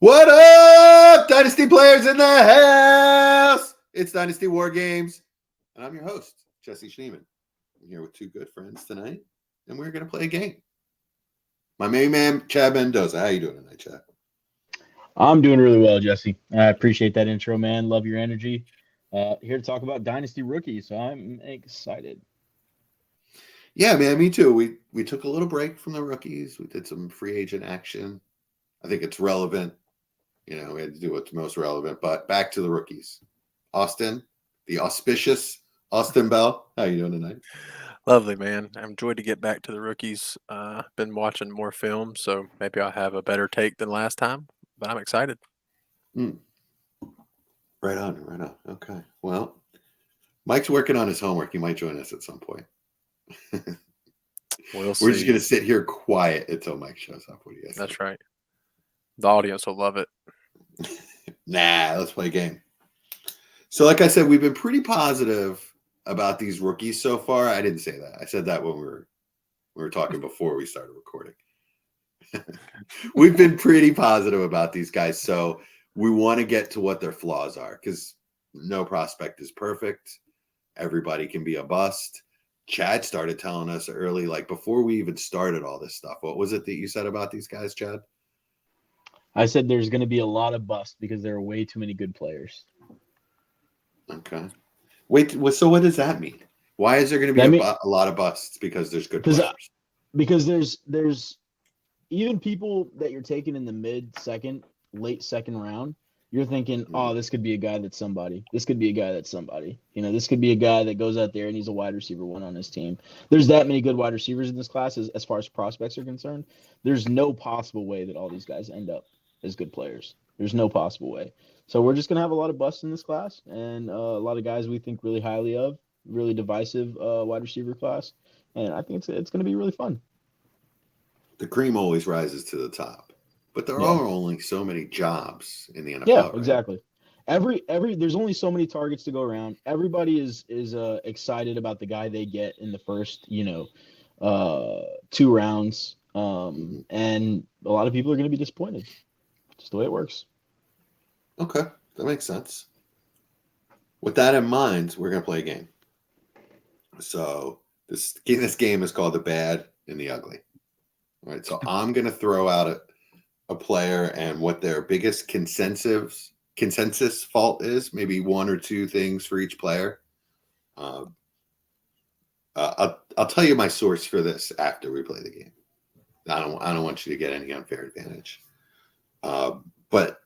What up, Dynasty players in the house? It's Dynasty War Games, and I'm your host, Jesse Schneeman. I'm here with two good friends tonight, and we're going to play a game. My main man, Chad Mendoza. How you doing tonight, Chad? I'm doing really well, Jesse. I appreciate that intro, man. Love your energy. Here to talk about Dynasty rookies, so I'm excited. Yeah, man, me too. We took a little break from the rookies. We did some free agent action. I think it's relevant. You know, we had to do what's most relevant, but back to the rookies. Austin, the auspicious Austin Bell. How you doing tonight? Lovely, man. I'm enjoyed to get back to the rookies. Been watching more film, so maybe I'll have a better take than last time, but I'm excited. Right on, right on. Okay. Well, Mike's working on his homework. He might join us at some point. We'll see. We're just going to sit here quiet until Mike shows up. What do you guys think? That's right. The audience will love it. Nah, let's play a game. So like I said, we've been pretty positive about these rookies so far. I didn't say that. I said that when we were talking before we started recording. We've been pretty positive about these guys. So we want to get to what their flaws are because no prospect is perfect. Everybody can be a bust. Chad started telling us early, like before we even started all this stuff. What was it that you said about these guys, Chad? I said there's going to be a lot of busts because there are way too many good players. Okay. Wait, so what does that mean? Why is there going to be a lot of busts? Because there's good players. Because there's even people that you're taking in the late second round, you're thinking, oh, this could be a guy that's somebody. This could be a guy that's somebody. You know, this could be a guy that goes out there and he's a wide receiver one on his team. There's that many good wide receivers in this class as far as prospects are concerned. There's no possible way that all these guys end up as good players. There's no possible way. So we're just going to have a lot of busts in this class and a lot of guys we think really highly of, really divisive wide receiver class. And I think it's going to be really fun. The cream always rises to the top, but there are only so many jobs in the NFL. Yeah, right? exactly. There's only so many targets to go around. Everybody is excited about the guy they get in the first, 2 rounds. And a lot of people are going to be disappointed. Just the way it works. Okay, that makes sense. With that in mind, we're going to play a game. So this game is called The Bad and the Ugly. All right, so I'm going to throw out a player and what their biggest consensus fault is, maybe 1 or 2 things for each player. I'll tell you my source for this after we play the game. I don't want you to get any unfair advantage. But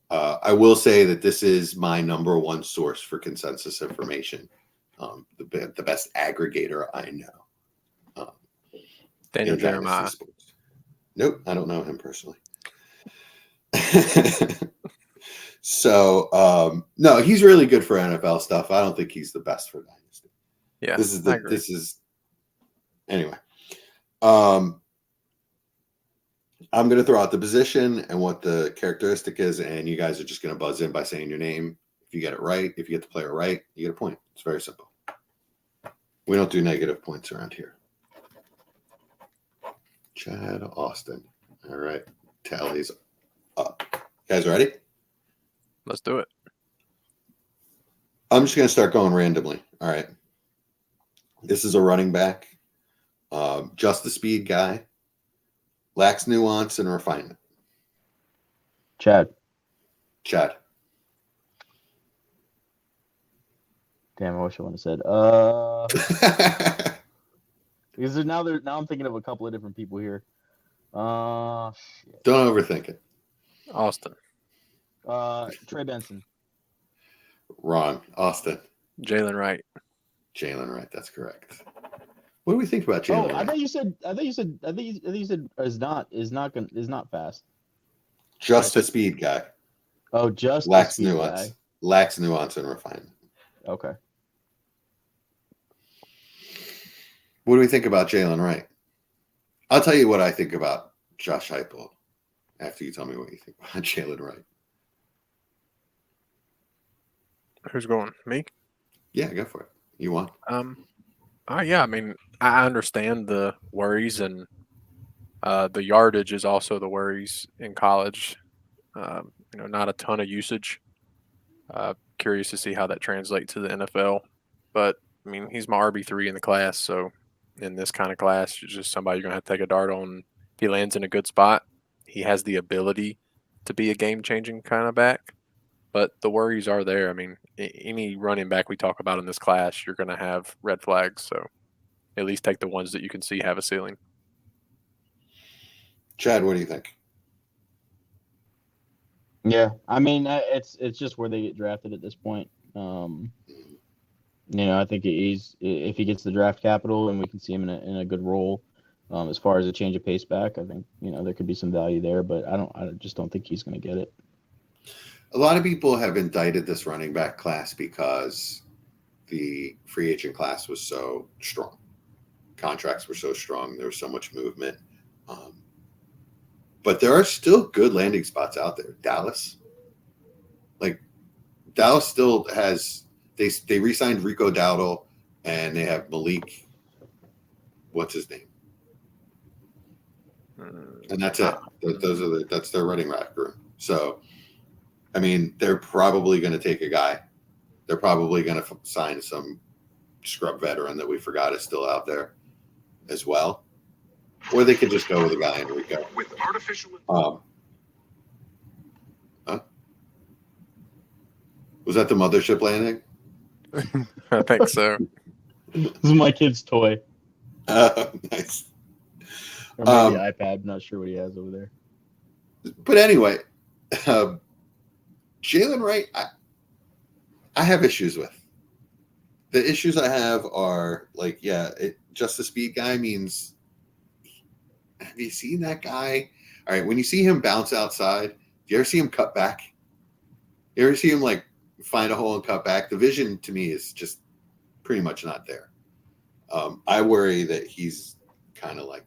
I will say that this is my number one source for consensus information. The best aggregator I know. Daniel Jeremiah. Nope, I don't know him personally. So no, he's really good for NFL stuff. I don't think he's the best for Dynasty. Yeah, this is anyway. I'm going to throw out the position and what the characteristic is, and you guys are just going to buzz in by saying your name. If you get it right, if you get the player right, you get a point. It's very simple. We don't do negative points around here. Chad Austin. All right. Tally's up. You guys ready? Let's do it. I'm just going to start going randomly. All right. This is a running back. Just the speed guy. Lacks nuance and refinement. Chad. Damn, I wish I would have said. Because now I'm thinking of a couple of different people here. Shit. Don't overthink it. Austin. Treybenson. Wrong. Austin. Jalen Wright. That's correct. What do we think about Jalen? I thought you said is not fast. Just a speed guy. Oh, just lacks a speed nuance. guy. Lacks nuance and refinement. Okay. What do we think about Jalen Wright? I'll tell you what I think about Josh Heupel after you tell me what you think about Jalen Wright. Who's going? Me? Yeah, go for it. You want? Yeah. I mean, I understand the worries, and the yardage is also the worries in college. Not a ton of usage. Curious to see how that translates to the NFL. But I mean, he's my RB3 in the class, so in this kind of class, you're just somebody you're gonna have to take a dart on. If he lands in a good spot, he has the ability to be a game-changing kind of back. But the worries are there. I mean, any running back we talk about in this class, you're gonna have red flags. So at least take the ones that you can see have a ceiling. Chad, what do you think? Yeah, I mean, it's just where they get drafted at this point. I think if he gets the draft capital and we can see him in a good role, as far as a change of pace back, I think there could be some value there. But I just don't think he's going to get it. A lot of people have indicted this running back class because the free agent class was so strong. Contracts were so strong. There was so much movement. But there are still good landing spots out there. Dallas still has they re-signed Rico Dowdle, and they have Malik. What's his name? And that's it. That's their running back room. So, I mean, they're probably going to take a guy. They're probably going to sign some scrub veteran that we forgot is still out there as well. Or they could just go with a guy in Rico. With artificial. Was that the mothership landing? I think so. This is my kid's toy. Nice. Or maybe iPad. I'm not sure what he has over there. But anyway, Jalen Wright, I have issues with. The issues I have are just the speed guy means. Have you seen that guy? All right, when you see him bounce outside, do you ever see him cut back? You ever see him find a hole and cut back? The vision to me is just pretty much not there. I worry that he's kind of like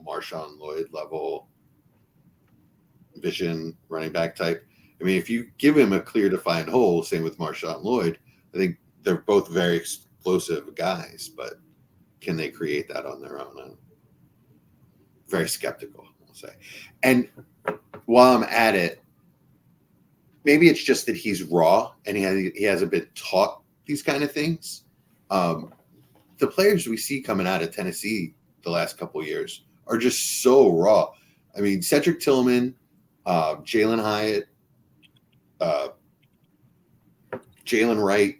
Marshawnlloyd level vision running back type. I mean, if you give him a clear defined hole, same with Marshawnlloyd, I think they're both very explosive guys, but can they create that on their own? I'm very skeptical, I'll say. And while I'm at it, maybe it's just that he's raw and he hasn't been taught these kind of things. The players we see coming out of Tennessee the last couple of years are just so raw. I mean, Cedric Tillman, Jalen Hyatt, Jalen Wright,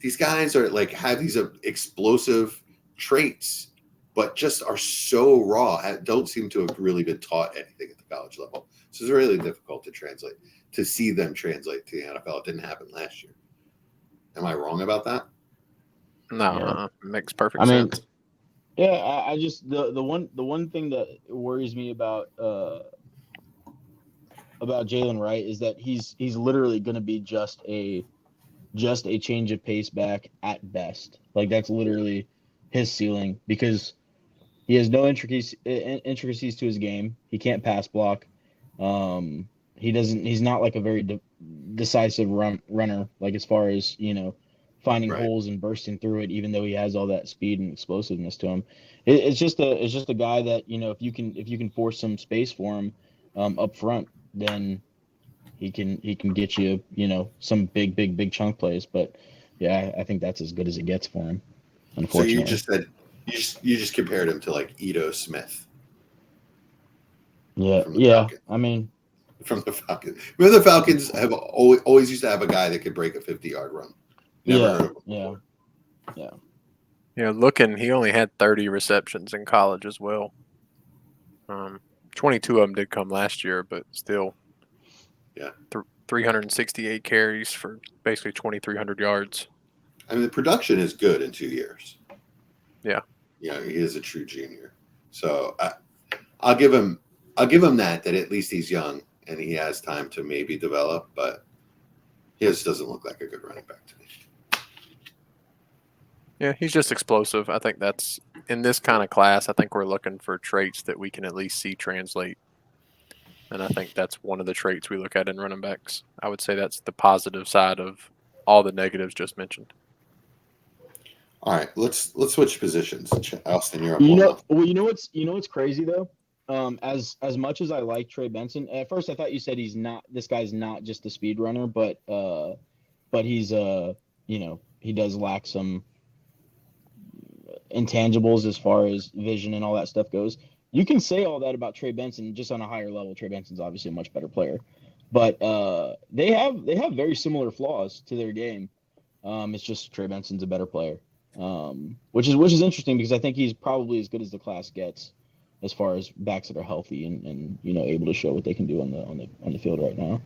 these guys are have these explosive traits, but just are so raw. Don't seem to have really been taught anything at the college level. So it's really difficult to see them translate to the NFL. It didn't happen last year. Am I wrong about that? No, makes perfect sense. Yeah, I just the one thing that worries me about Jalen Wright is that he's literally going to be just a change of pace back at best. That's literally his ceiling because he has no intricacies to his game. He can't pass block. He's not a very decisive runner as far as finding holes and bursting through it, even though he has all that speed and explosiveness to him. It's just a guy that if you can force some space for him up front, then he can get you some big chunk plays. But yeah, I think that's as good as it gets for him. Unfortunately. So you just said you just compared him to Ito Smith. Yeah. Falcons. I mean, from the Falcons. Remember the Falcons have always used to have a guy that could break a 50-yard run. Never heard of him before. Looking, he only had 30 receptions in college as well. 22 of them did come last year, but still, 368 carries for basically 2,300 yards. I mean, the production is good in 2 years. Yeah. He is a true junior. So I'll give him that at least he's young and he has time to maybe develop, but he just doesn't look like a good running back to me. Yeah, he's just explosive. I think that's in this kind of class. I think we're looking for traits that we can at least see translate. And I think that's one of the traits we look at in running backs. I would say that's the positive side of all the negatives just mentioned. All right, let's switch positions. Austin, you're up. Well, you know what's crazy though As much as I like Trey Benson, at first I thought you said this guy's not just a speed runner, but he's he does lack some intangibles as far as vision and all that stuff goes. You can say all that about Trey Benson just on a higher level. Trey Benson's obviously a much better player, but they have very similar flaws to their game. It's just Trey Benson's a better player, which is interesting because I think he's probably as good as the class gets as far as backs that are healthy and able to show what they can do on the field right now.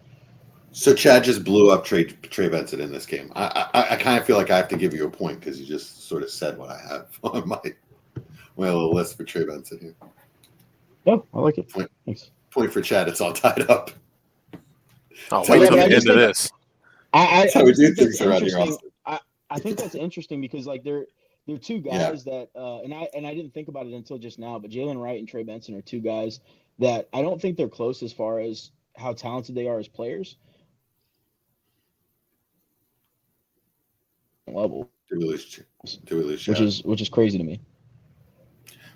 So Chad just blew up Trey Benson in this game. I kind of feel like I have to give you a point because you just sort of said what I have on my little list for Trey Benson here. Oh, I like it. Thanks. Point for Chad. It's all tied up. Oh, wait till the end of this. That's how we do things around here, Austin. I think that's interesting because like they're two guys that and I didn't think about it until just now, but Jalen Wright and Trey Benson are two guys that I don't think they're close as far as how talented they are as players. Level. Do we lose Chad? Which is crazy to me.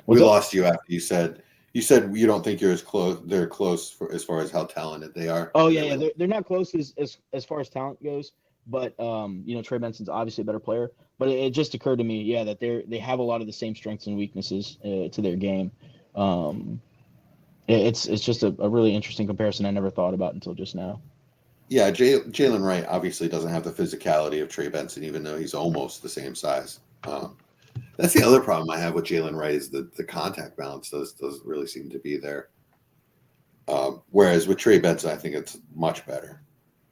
We lost you after you said you don't think you're as close. They're close as far as how talented they are. Oh yeah, they're not close as far as talent goes. But Trey Benson's obviously a better player. But it just occurred to me, that they have a lot of the same strengths and weaknesses to their game. It's just a really interesting comparison I never thought about until just now. Yeah, Jalen Wright obviously doesn't have the physicality of Trey Benson, even though he's almost the same size. That's the other problem I have with Jalen Wright is the contact balance doesn't really seem to be there. Whereas with Trey Benson, I think it's much better.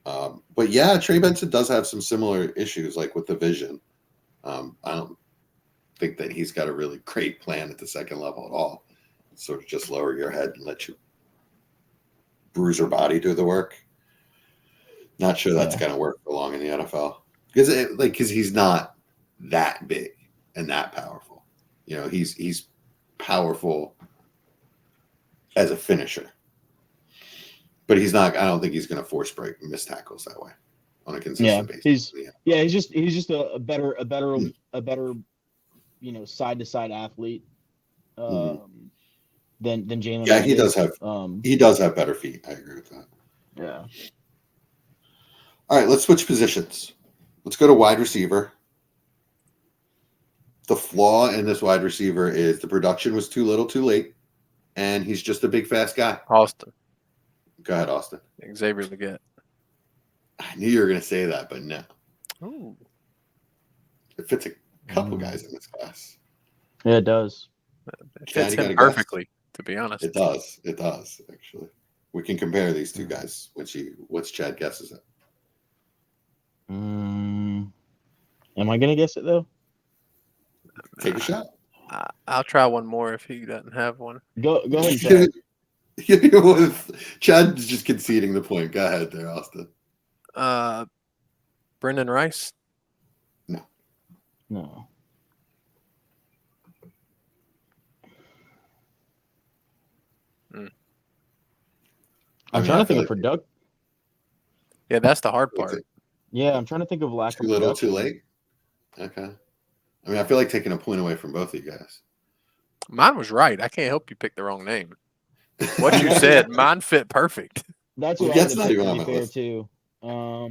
But yeah, Trey Benson does have some similar issues, like with the vision. I don't think that he's got a really great plan at the second level at all. Sort of just lower your head and let your bruiser body do the work. Not sure that's going to work for long in the NFL because he's not that big and that powerful. He's powerful as a finisher. But he's not. I don't think he's going to force break and miss tackles that way on a consistent basis. He's just a better side to side athlete than Jalen. Yeah, he does have better feet. I agree with that. Yeah. All right, let's switch positions. Let's go to wide receiver. The flaw in this wide receiver is the production was too little, too late, and he's just a big, fast guy. Austin. Go ahead, Austin. Xavier Legette. I knew you were going to say that, but no. Ooh. It fits a couple guys in this class. Yeah, it does. It fits him perfectly, to be honest. It does. It does, actually. We can compare these two guys. What's Chad guesses it? Am I going to guess it, though? Take a shot. I'll try one more if he doesn't have one. Go ahead, Chad. Chad's just conceding the point. Go ahead there, Austin. Brendan Rice? No. I'm trying to think of production. Yeah, that's the hard part. Yeah, I'm trying to think of lack of production. Too little, too late? Okay. I mean, I feel like taking a point away from both of you guys. Mine was right. I can't help you pick the wrong name. What you said, mine fit perfect. That's what that's not even on my list. Too. All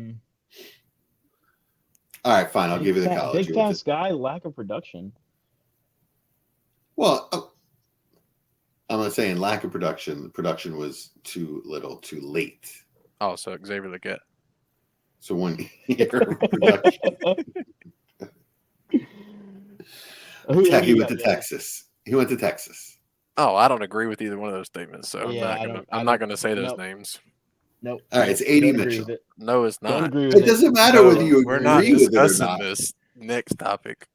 right, fine. I'll give you the college. Big fast guy, lack of production. Well, I'm not saying lack of production. The production was too little, too late. Oh, so Xavier Legette. So 1 year of production. He went to Texas. He went to Texas. Oh, I don't agree with either one of those statements, so yeah, I'm not going to say those names. Nope. All right, it's 80 Mitchell. No, it's not. It doesn't matter whether you agree with it or not. We're not discussing this next topic.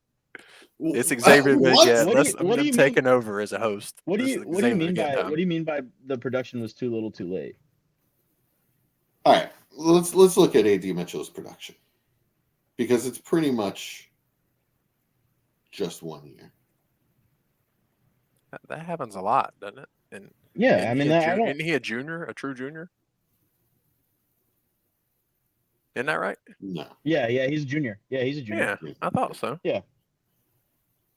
It's Xavier Legette. I'm taking over as a host. What do you mean by the production was too little, too late? All right, let's look at AD Mitchell's production because it's pretty much just 1 year. That happens a lot, doesn't it? Isn't he a junior, a true junior? Isn't that right? No. Yeah, he's a junior. Yeah, he's a junior. Yeah, I thought so. Yeah.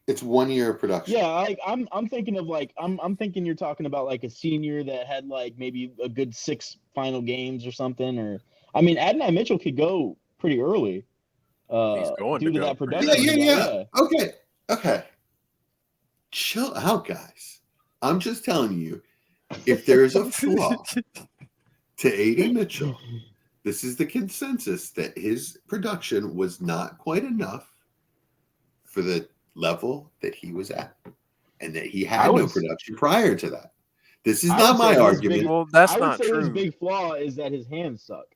It's 1 year of production. Yeah, I'm thinking of like I'm thinking you're talking about like a senior that had like maybe a good 6 final games or something. Or I mean, Adonai Mitchell could go pretty early. He's going Due to to go that pretty production. Yeah, early. yeah, Yeah. yeah. Okay. Chill out, guys. I'm just telling you, if there's a flaw to A.D. Mitchell, this is the consensus that his production was not quite enough for the level that he was at, and that he had no production prior to that. This is not my argument. Well, that's I would not say true. his big flaw is that his hands suck.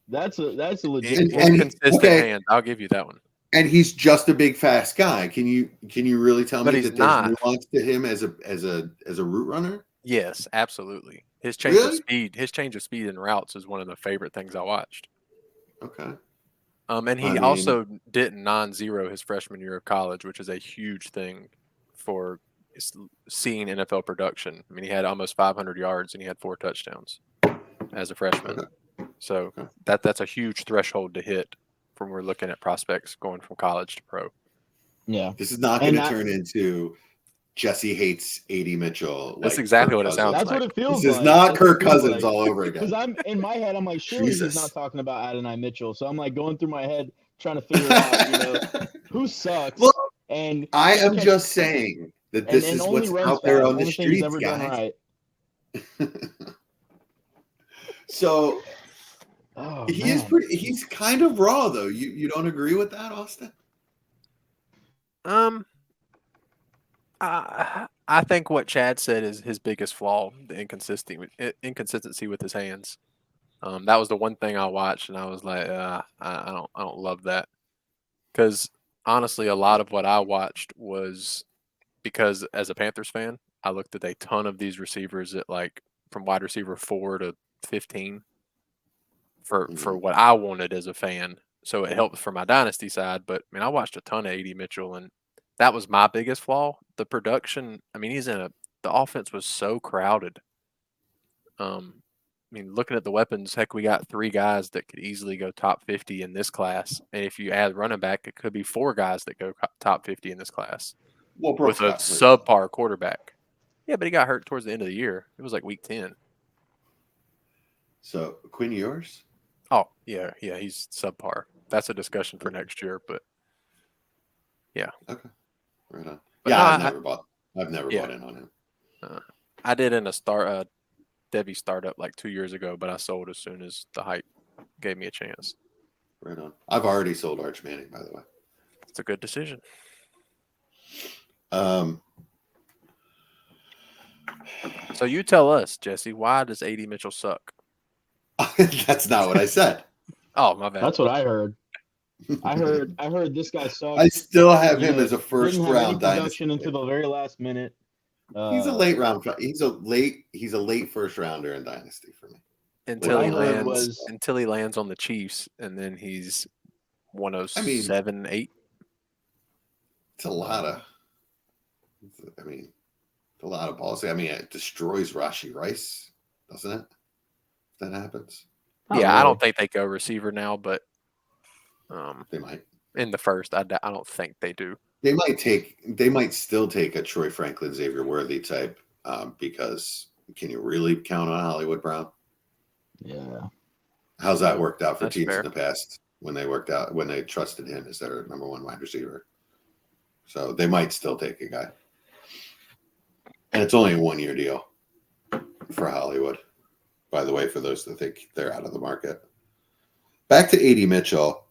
That's a legit And- flaw. and he- Inconsistent okay. hand. I'll give you that one. And he's just a big fast guy. Can you really tell But me he's that there's not. nuance to him as a route runner? Yes, absolutely. His change Really? of speed, his change of speed in routes is one of the favorite things I watched. Okay. And he also didn't non-zero his freshman year of college, which is a huge thing for seeing NFL production. I mean, he had almost 500 yards and he had 4 touchdowns as a freshman. Okay. So that's a huge threshold to hit when we're looking at prospects going from college to pro. Yeah. This is not going to turn into Jesse hates A.D. Mitchell. That's like exactly Kirk what it Cousins. sounds That's like. what it feels This like. is not That's what Kirk it feels Cousins like. all over again. Because I'm in my head, I'm like, surely Jesus. he's not talking about Adonai Mitchell. So I'm like going through my head trying to figure out, who sucks. Well, and I am just saying that this and is only what's runs out there fast. on the Only thing he's streets, ever done guys. right. So Oh, he man. is pretty. He's kind of raw, though. You don't agree with that, Austin? I think what Chad said is his biggest flaw, the inconsistency with his hands. That was the one thing I watched, and I was like, I don't love that, because honestly, a lot of what I watched was because as a Panthers fan, I looked at a ton of these receivers at like from wide receiver 4 to 15 for what I wanted as a fan. So it helped for my dynasty side, but I mean, I watched a ton of A.D. Mitchell, and that was my biggest flaw. The production. I mean, the offense was so crowded. I mean, looking at the weapons, heck, we got 3 guys that could easily go top 50 in this class, and if you add running back, it could be 4 guys that go top 50 in this class. Well, with a subpar quarterback. Yeah, but he got hurt towards the end of the year. It was like week 10. So Quinn Ewers? Oh yeah, he's subpar. That's a discussion for next year, but yeah. Okay, right on. But yeah, no, I've never bought in on him. I did in a Debbie startup like 2 years ago, but I sold as soon as the hype gave me a chance. Right on. I've already sold Arch Manning, by the way. It's a good decision. So you tell us, Jesse, why does A.D. Mitchell suck? That's not what I said. Oh, my bad. That's what I heard. I heard this guy sucks. I still have him as a first didn't have round any production dynasty. until the very last minute. He's a late round. He's a late first rounder in dynasty for me. Until he lands on the Chiefs, and then he's 107, 8. It's a lot of. I mean, a lot of balls. I mean, it destroys Rashee Rice, doesn't it? If that happens. Yeah, I don't think they go receiver now, but they might. In the first, I don't think they do. They might still take a Troy Franklin, Xavier Worthy type, because can you really count on Hollywood Brown? Yeah. How's that worked out for That's teams fair. in the past when they trusted him as their number 1 wide receiver? So they might still take a guy. And it's only a 1-year deal for Hollywood, by the way, for those that think they're out of the market. Back to A.D. Mitchell.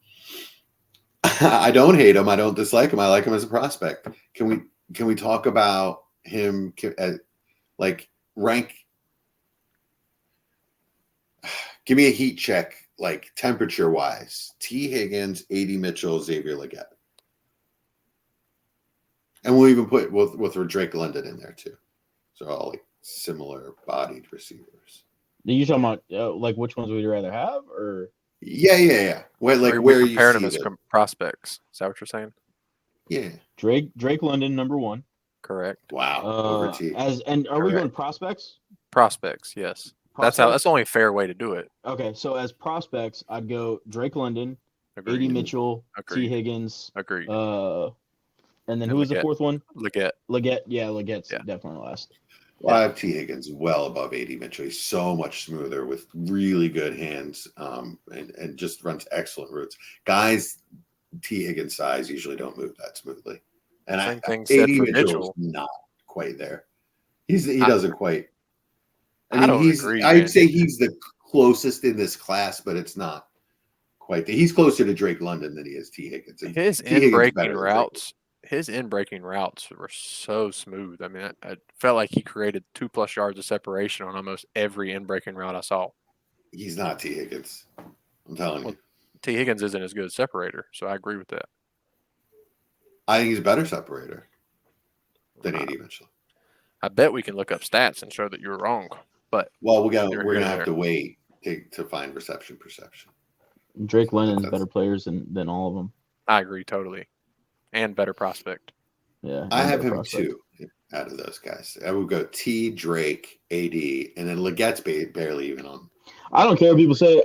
I don't hate him. I don't dislike him. I like him as a prospect. Can we talk about him rank? Give me a heat check, like temperature wise. T. Higgins, A.D. Mitchell, Xavier Legette. And we'll even put with Drake London in there too. So all like similar bodied receivers. Are you talking about like which ones would you rather have, or? Yeah. Where you compared them see as prospects? Is that what you're saying? Yeah. Drake London, number 1. Correct. Wow. Over T. Are we going prospects? Prospects, yes. That's the only fair way to do it. Okay, so as prospects, I'd go Drake London, Agreed. A.D. Mitchell, Agreed. T. Higgins. Agreed. And then And who was the Leggett. fourth one? Leggett. Leggett's Yeah. definitely last. Well, I have T. Higgins well above AD Mitchell. He's so much smoother with really good hands, and just runs excellent routes. Guys, T. Higgins size usually don't move that smoothly, and Same thing AD said for Mitchell's Mitchell. not quite there. He doesn't quite. I don't agree, I'd man. say he's the closest in this class, but it's not quite. He's closer to Drake London than he is T. Higgins. And His T. Higgins in-breaking better than Drake. routes, were so smooth. I mean, I felt like he created 2+ yards of separation on almost every in-breaking route I saw. He's not T. Higgins. I'm telling you. T. Higgins isn't as good a separator, so I agree with that. I think he's a better separator than AD Mitchell. I bet we can look up stats and show that you're wrong. But Well, we're You're gonna have there. to wait to find reception perception. Drake London's better players than all of them. I agree totally. And better prospect. Yeah. I and have better him prospect. 2 out of those guys. I would go T, Drake, AD, and then Legette's barely even on. I don't care what people say.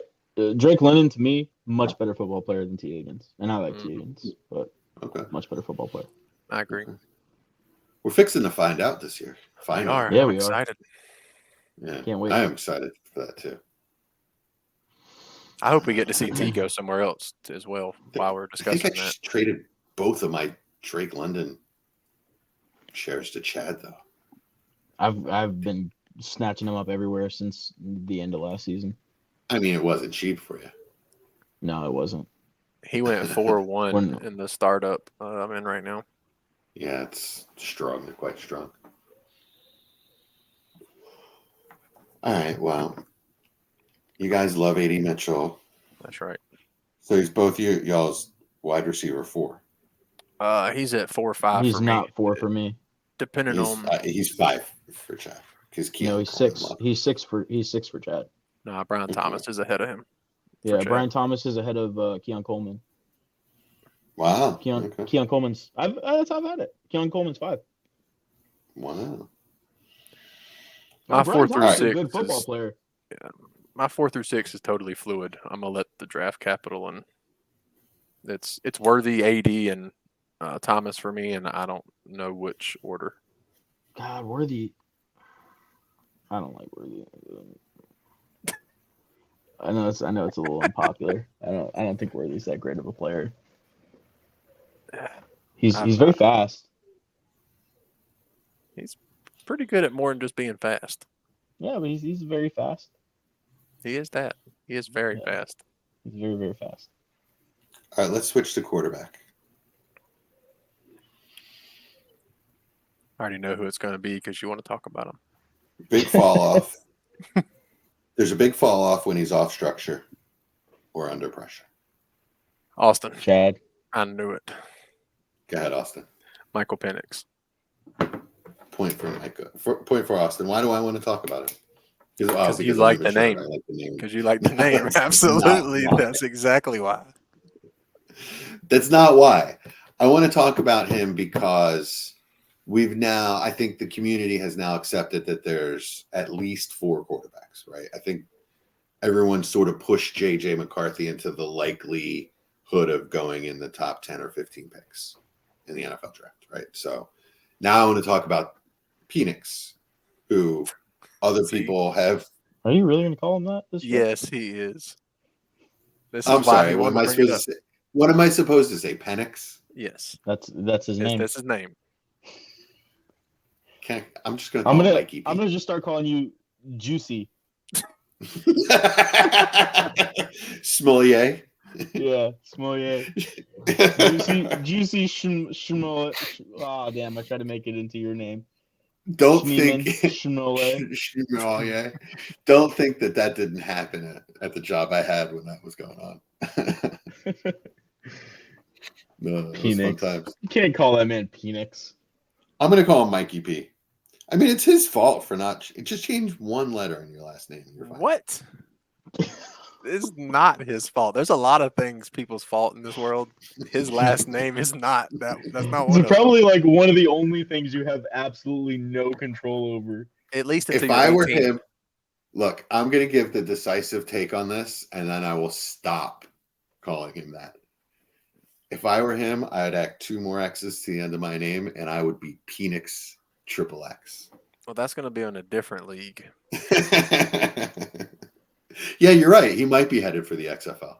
Drake London, to me, much better football player than T. Higgins. And I like T. Higgins, but Okay. much better football player. I agree. Okay. We're fixing to find out this year. Finally. We are. Yeah, I'm we are. excited. Yeah. Can't wait. I am excited for that too. I hope we get to see T go somewhere else as well while we're I discussing think I that. just traded both of my Drake London shares to Chad though. I've been snatching him up everywhere since the end of last season. I mean, it wasn't cheap for you. No, it wasn't. He went 4-1 When- in the startup I'm in right now. Yeah, it's strong. They're quite strong. All right. Well, you guys love AD Mitchell. That's right. So he's both y'all's wide receiver 4. He's at 4 or 5 He's for not me. 4 for me. Depending on He's 5 for Chad. Because No, he's 6. He's 6 for Chad. Brian Okay. Thomas is ahead of him. Yeah, Chad. Brian Thomas is ahead of Keon Coleman. Wow. Keon Coleman's. That's how I've had it. Keon Coleman's 5. Wow. My Brian 4 through Thomas is 6 a good football is, player. my 4 through 6 is totally fluid. I'm gonna let the draft capital and it's Worthy, AD, and Thomas for me, and I don't know which order. God, Worthy. I don't like Worthy. I know it's a little unpopular. I don't think Worthy's that great of a player. He's very fast. He's pretty good at more than just being fast. Yeah, but he's very fast. He is that. He is very fast. He's very, very fast. All right, let's switch to quarterback. I already know who it's going to be because you want to talk about him. Big fall off. There's a big fall off when he's off structure or under pressure. Austin. Chad. I knew it. Go ahead, Austin. Michael Penix. Point for Micah. Point for Austin. Why do I want to talk about him? Because you I like never the showed name. I like the name. Because you like the name. Absolutely. Not why. That's exactly why. That's not why. I want to talk about him because I think the community has now accepted that there's at least 4 quarterbacks, right? I think everyone sort of pushed jjmccarthy into the likelihood of going in the top 10 or 15 picks in the NFL draft, right? So now I want to talk about Penix, who other people have. Are you really going to call him that? This year? Yes, he is. This I'm is why sorry. he What wanted am I to bring it supposed up. to say? What am I supposed to say? Penix? Yes. That's his name. That's his name. I'm just going to call him Mikey P. I'm gonna just start calling you Juicy. Smolier. Yeah, Smolier. Juicy Schmolle. Oh damn! I tried to make it into your name. Don't Schneeman, think Schmolle. Don't think that didn't happen at the job I had when that was going on. No, it was fun times. You can't call that man Penix. I'm going to call him Mikey P. I mean, it's his fault for not. Just change one letter in your last name. You're fine. What? It's not his fault. There's a lot of things people's fault in this world. His last name is not that. That's not one It's of probably like one of the only things you have absolutely no control over. them. At least until If you're I were 18. him, look, I'm going to give the decisive take on this, and then I will stop calling him that. If I were him, I'd add 2 more X's to the end of my name, and I would be Penix Triple X. Well, that's going to be in a different league. Yeah, you're right. He might be headed for the XFL.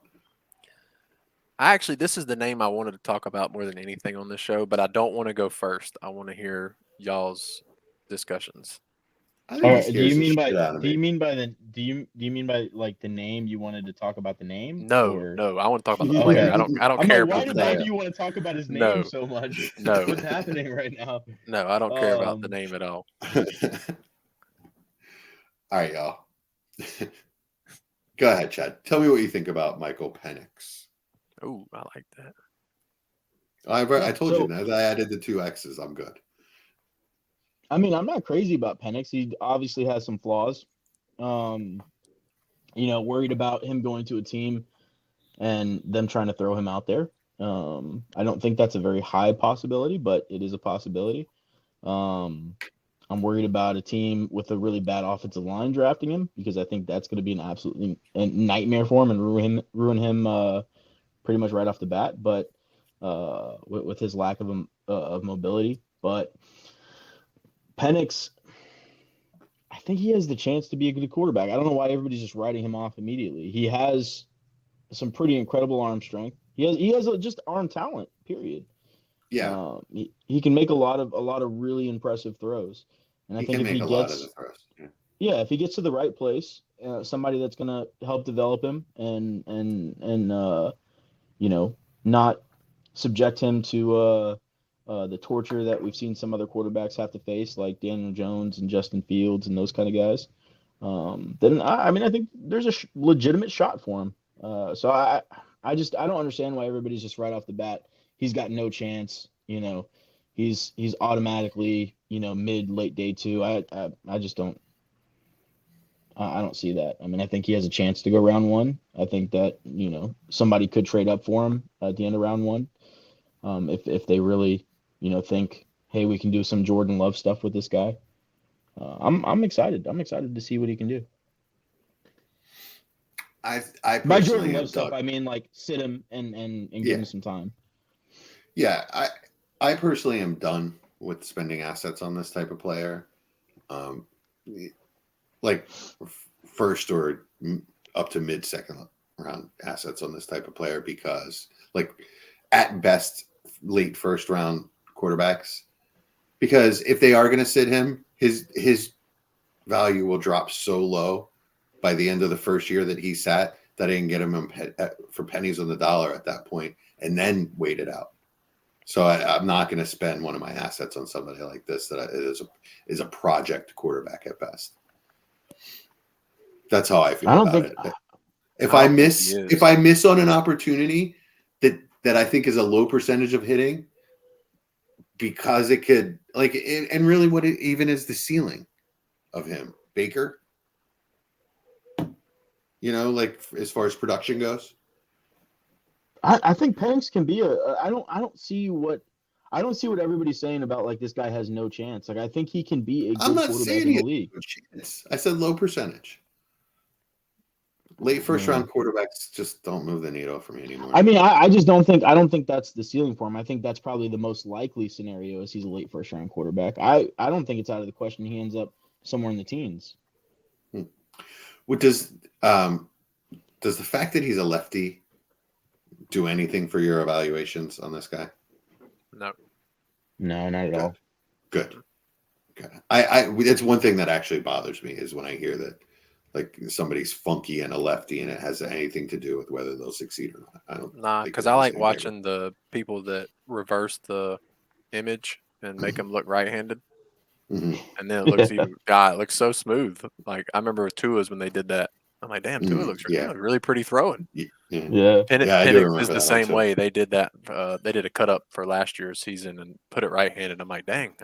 This is the name I wanted to talk about more than anything on this show, but I don't want to go first. I want to hear y'all's discussions. I think he do you scares the mean by shit out of me. do you mean by like the name? You wanted to talk about the name? No, or? no, I want to talk about the Okay. player. I don't I'm care like, about the why name. do you want to talk about his name No. so much? No. What's happening right now? No, I don't care about the name at all. All right, y'all. Go ahead, Chad. Tell me what you think about Michael Penix. Oh, I like that. I told you, now that I added the 2 X's, I'm good. I mean, I'm not crazy about Penix. He obviously has some flaws. Worried about him going to a team and them trying to throw him out there. I don't think that's a very high possibility, but it is a possibility. I'm worried about a team with a really bad offensive line drafting him, because I think that's going to be an absolutely nightmare for him and ruin him pretty much right off the bat. But with his lack of mobility, but Penix, I think he has the chance to be a good quarterback. I don't know why everybody's just writing him off immediately. He has some pretty incredible arm strength. He has just arm talent. Period. Yeah, he can make a lot of really impressive throws, and I think if he gets if he gets to the right place, somebody that's gonna help develop him and not subject him to the torture that we've seen some other quarterbacks have to face, like Daniel Jones and Justin Fields and those kind of guys, then I think there's a legitimate shot for him. So I don't understand why everybody's just right off the bat, he's got no chance. He's automatically mid late day 2. I just don't. I don't see that. I mean, I think he has a chance to go round 1. I think that somebody could trade up for him at the end of round 1, if they really think, hey, we can do some Jordan Love stuff with this guy. I'm excited. I'm excited to see what he can do. I By Jordan personally Love stuff, I mean like sit him and give him some time. Yeah, I personally am done with spending assets on this type of player, like first or up to mid second round assets on this type of player, because like at best late first round quarterbacks, because if they are going to sit him, his value will drop so low by the end of the first year that he sat that I can get him for pennies on the dollar at that point and then wait it out. So I'm not going to spend one of my assets on somebody like this that is a project quarterback at best. That's how I feel about it. If I miss on an opportunity that I think is a low percentage of hitting, because it could and really what it even is the ceiling of him, Baker. As far as production goes. I think Penix can be I don't see what everybody's saying about like this guy has no chance. Like I think he can be a good quarterback in the league. I said low percentage. Late first round quarterbacks just don't move the needle for me anymore. I mean, I don't think that's the ceiling for him. I think that's probably the most likely scenario is he's a late first round quarterback. I don't think it's out of the question he ends up somewhere in the teens. What does the fact that he's a lefty do anything for your evaluations on this guy? No, not at all. Good. It's one thing that actually bothers me is when I hear that like somebody's funky and a lefty and it has anything to do with whether they'll succeed or not. I don't. because I like watching the people that reverse the image and make them look right-handed, and then it looks it looks so smooth. Like I remember with Tua's when they did that. I'm like, damn, Tua looks really pretty throwing. Penix is the same way. They did that. They did a cut up for last year's season and put it right-handed. I'm like, dang,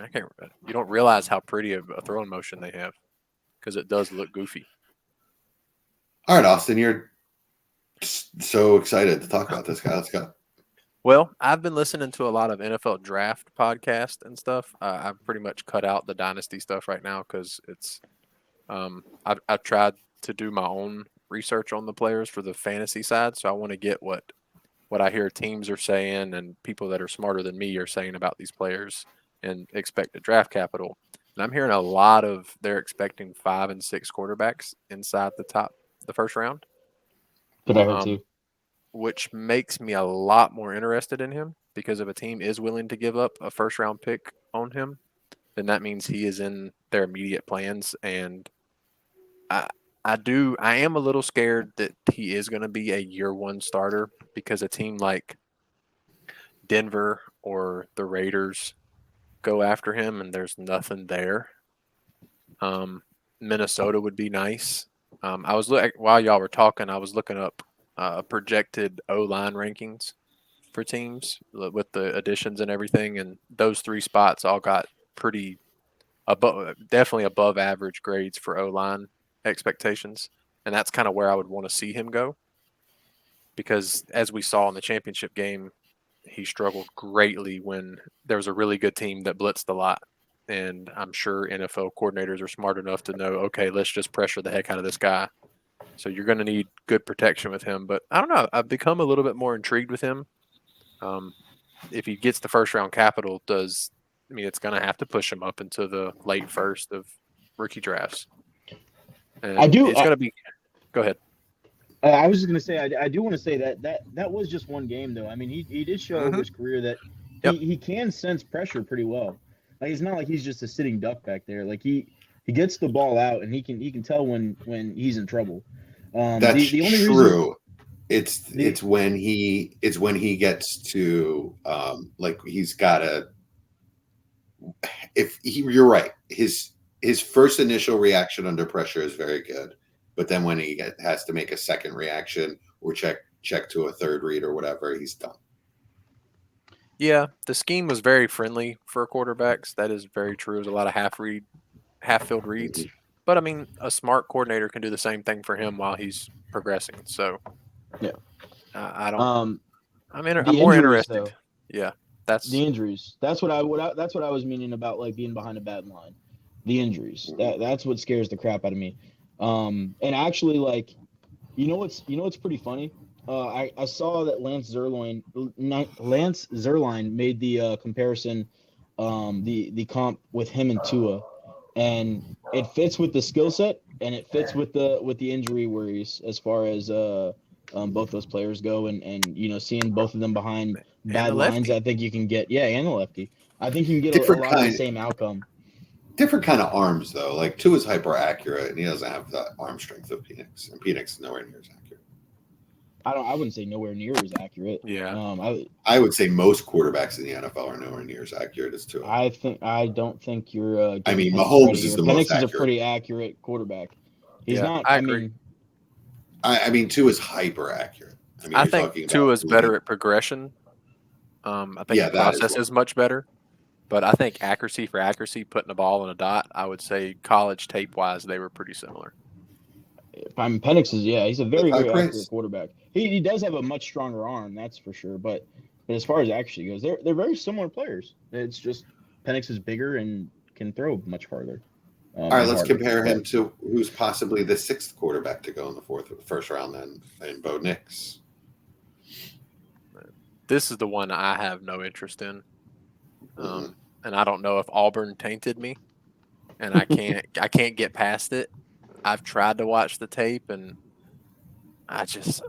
you don't realize how pretty a throwing motion they have because it does look goofy. All right, Austin, you're so excited to talk about this guy. Let's go. Well, I've been listening to a lot of NFL draft podcasts and stuff. I've pretty much cut out the dynasty stuff right now because it's. I've tried to do my own research on the players for the fantasy side, so I want to get what what I hear teams are saying and people that are smarter than me are saying about these players and expected draft capital. And I'm hearing a lot of they're expecting 5 and 6 quarterbacks inside the first round, But I heard too. which makes me a lot more interested in him because if a team is willing to give up a first round pick on him, then that means he is in their immediate plans. And I am a little scared that he is going to be a year one starter because a team like Denver or the Raiders go after him and there's nothing there. Minnesota would be nice. While y'all were talking, I was looking up projected O-line rankings for teams with the additions and everything, and those 3 spots all got pretty definitely above average grades for O-line expectations, and that's kind of where I would want to see him go because as we saw in the championship game, he struggled greatly when there was a really good team that blitzed a lot. And I'm sure NFL coordinators are smart enough to know, okay, let's just pressure the heck out of this guy. So you're going to need good protection with him. But I don't know. I've become a little bit more intrigued with him. If he gets the first round capital, it's going to have to push him up into the late first of rookie drafts. And I do. It's going to be. Go ahead. I was just gonna say I do want to say that was just one game though. I mean, he did show over his career that he can sense pressure pretty well. Like it's not like he's just a sitting duck back there. Like he gets the ball out and he can tell when he's in trouble. That's the only true. Reason, it's when he gets to like he's got to. You're right. His first initial reaction under pressure is very good. But then when he has to make a second reaction or check to a third read or whatever, he's done. Yeah, the scheme was very friendly for quarterbacks. That is very true. There's a lot of half-field reads. Mm-hmm. But I mean, a smart coordinator can do the same thing for him while he's progressing. So, yeah, I don't. I'm the more injuries, interested. Though, Yeah, that's the injuries. That's what I was meaning about like being behind a bad line. The injuries. That's what scares the crap out of me. And actually, like, you know what's pretty funny. I saw that Lance Zierlein made the comparison, the comp with him and Tua, and it fits with the skill set and it fits with the injury worries as far as both those players go, and seeing both of them behind bad lines, I think you can get and the lefty. I think you can get a lot of the same outcome. Different kind of arms though. Like Tua is hyper accurate and he doesn't have the arm strength of Penix, and Penix is nowhere near as accurate. I wouldn't say nowhere near as accurate. Yeah. I would say most quarterbacks in the NFL are nowhere near as accurate as Tua. I don't think you're. I mean, Mahomes is the most accurate. Penix is a pretty accurate quarterback. He's not. I agree. I mean, Tua is hyper accurate. I think Tua is better at progression. I think the process is much better. But I think accuracy for accuracy, putting the ball in a dot, I would say college tape-wise, they were pretty similar. Penix is, he's a very, very accurate quarterback. He does have a much stronger arm, that's for sure. But as far as accuracy goes, they're very similar players. It's just Penix is bigger and can throw much farther. All right, let's compare him to who's possibly the 6th quarterback to go in the first round then, and Bo Nix. This is the one I have no interest in. And I don't know if Auburn tainted me, and I can't get past it. I've tried to watch the tape, and I just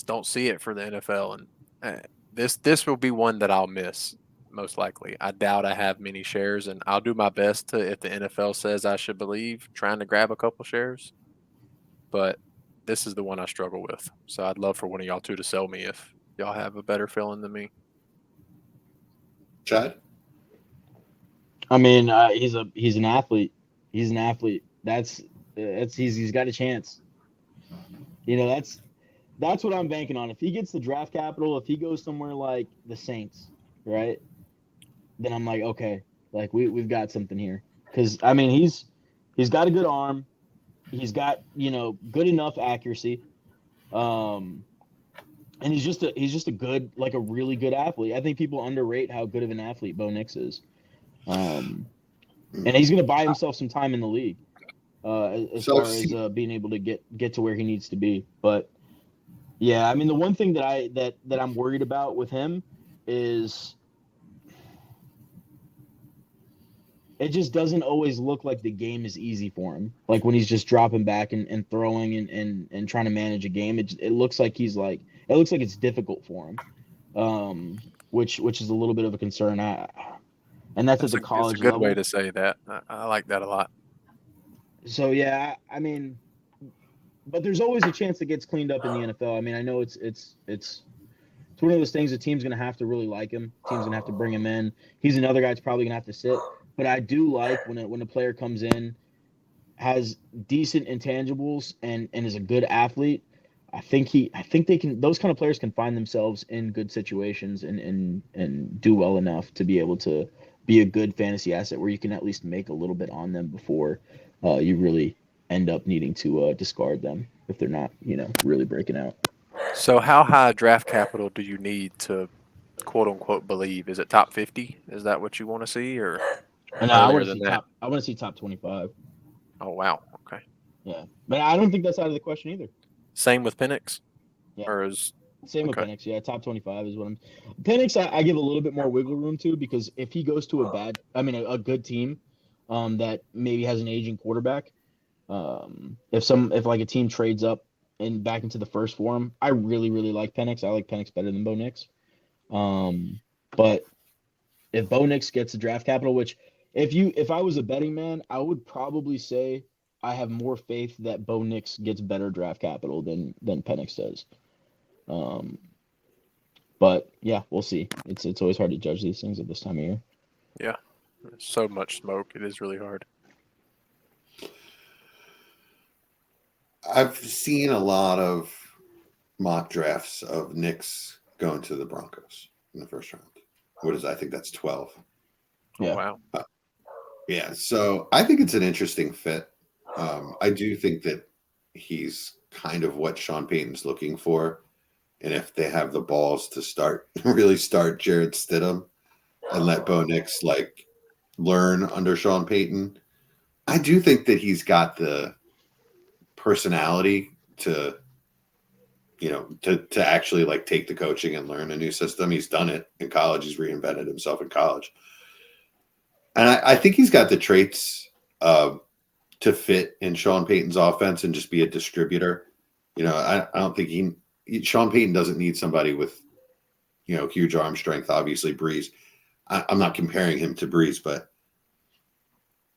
don't see it for the NFL. And this will be one that I'll miss most likely. I doubt I have many shares, and I'll do my best to, if the NFL says I should believe, trying to grab a couple shares. But this is the one I struggle with. So I'd love for one of y'all two to sell me if y'all have a better feeling than me. Chad? I mean, he's an athlete. He's an athlete. He's got a chance. That's what I'm banking on. If he gets the draft capital, if he goes somewhere like the Saints, right? Then I'm like, okay, like we've got something here. Because I mean, he's got a good arm. He's got good enough accuracy. And he's just a good, like a really good athlete. I think people underrate how good of an athlete Bo Nix is. And he's going to buy himself some time in the league, as far as being able to get to where he needs to be. But Yeah, I mean the one thing that I'm worried about with him is it just doesn't always look like the game is easy for him. Like when he's just dropping back and throwing and trying to manage a game, it looks like it looks like it's difficult for him. Which is a little bit of a concern. And that's at the It's a college good way level. to say that. I like that a lot. So yeah, I mean, but there's always a chance it gets cleaned up in the NFL. I mean, I know it's one of those things. The team's going to have to really like him. Team's going to have to bring him in. He's another guy that's probably going to have to sit. But I do like when a player comes in, has decent intangibles and is a good athlete. I think they can. Those kind of players can find themselves in good situations and do well enough to be able to be a good fantasy asset where you can at least make a little bit on them before you really end up needing to discard them if they're not really breaking out. So, how high draft capital do you need to quote unquote believe? Is it top 50? Is that what you want to see, or And I earlier want to than see that? top. I want to see top 25. Oh, wow. Okay. Yeah, but I don't think that's out of the question either. Same with Penix? Yeah. Or is. Same with Okay. Penix. Yeah, top 25 is what I'm. Penix, I give a little bit more wiggle room to because if he goes to a good team, that maybe has an aging quarterback, if like a team trades up and back into the first for him, I really really like Penix. I like Penix better than Bo Nix. But if Bo Nix gets the draft capital, which if I was a betting man, I would probably say I have more faith that Bo Nix gets better draft capital than Penix does. But yeah, we'll see. It's always hard to judge these things at this time of year. Yeah. There's so much smoke. It is really hard. I've seen a lot of mock drafts of Knicks going to the Broncos in the first round. I think that's 12. Yeah. Oh, wow. Yeah, so I think it's an interesting fit. I do think that he's kind of what Sean Payton's looking for. And if they have the balls to really start Jared Stidham and let Bo Nix learn under Sean Payton, I do think that he's got the personality to actually take the coaching and learn a new system. He's done it in college. He's reinvented himself in college. And I think he's got the traits to fit in Sean Payton's offense and just be a distributor. I don't think Sean Payton doesn't need somebody with, huge arm strength. Obviously, Breeze. I'm not comparing him to Breeze, but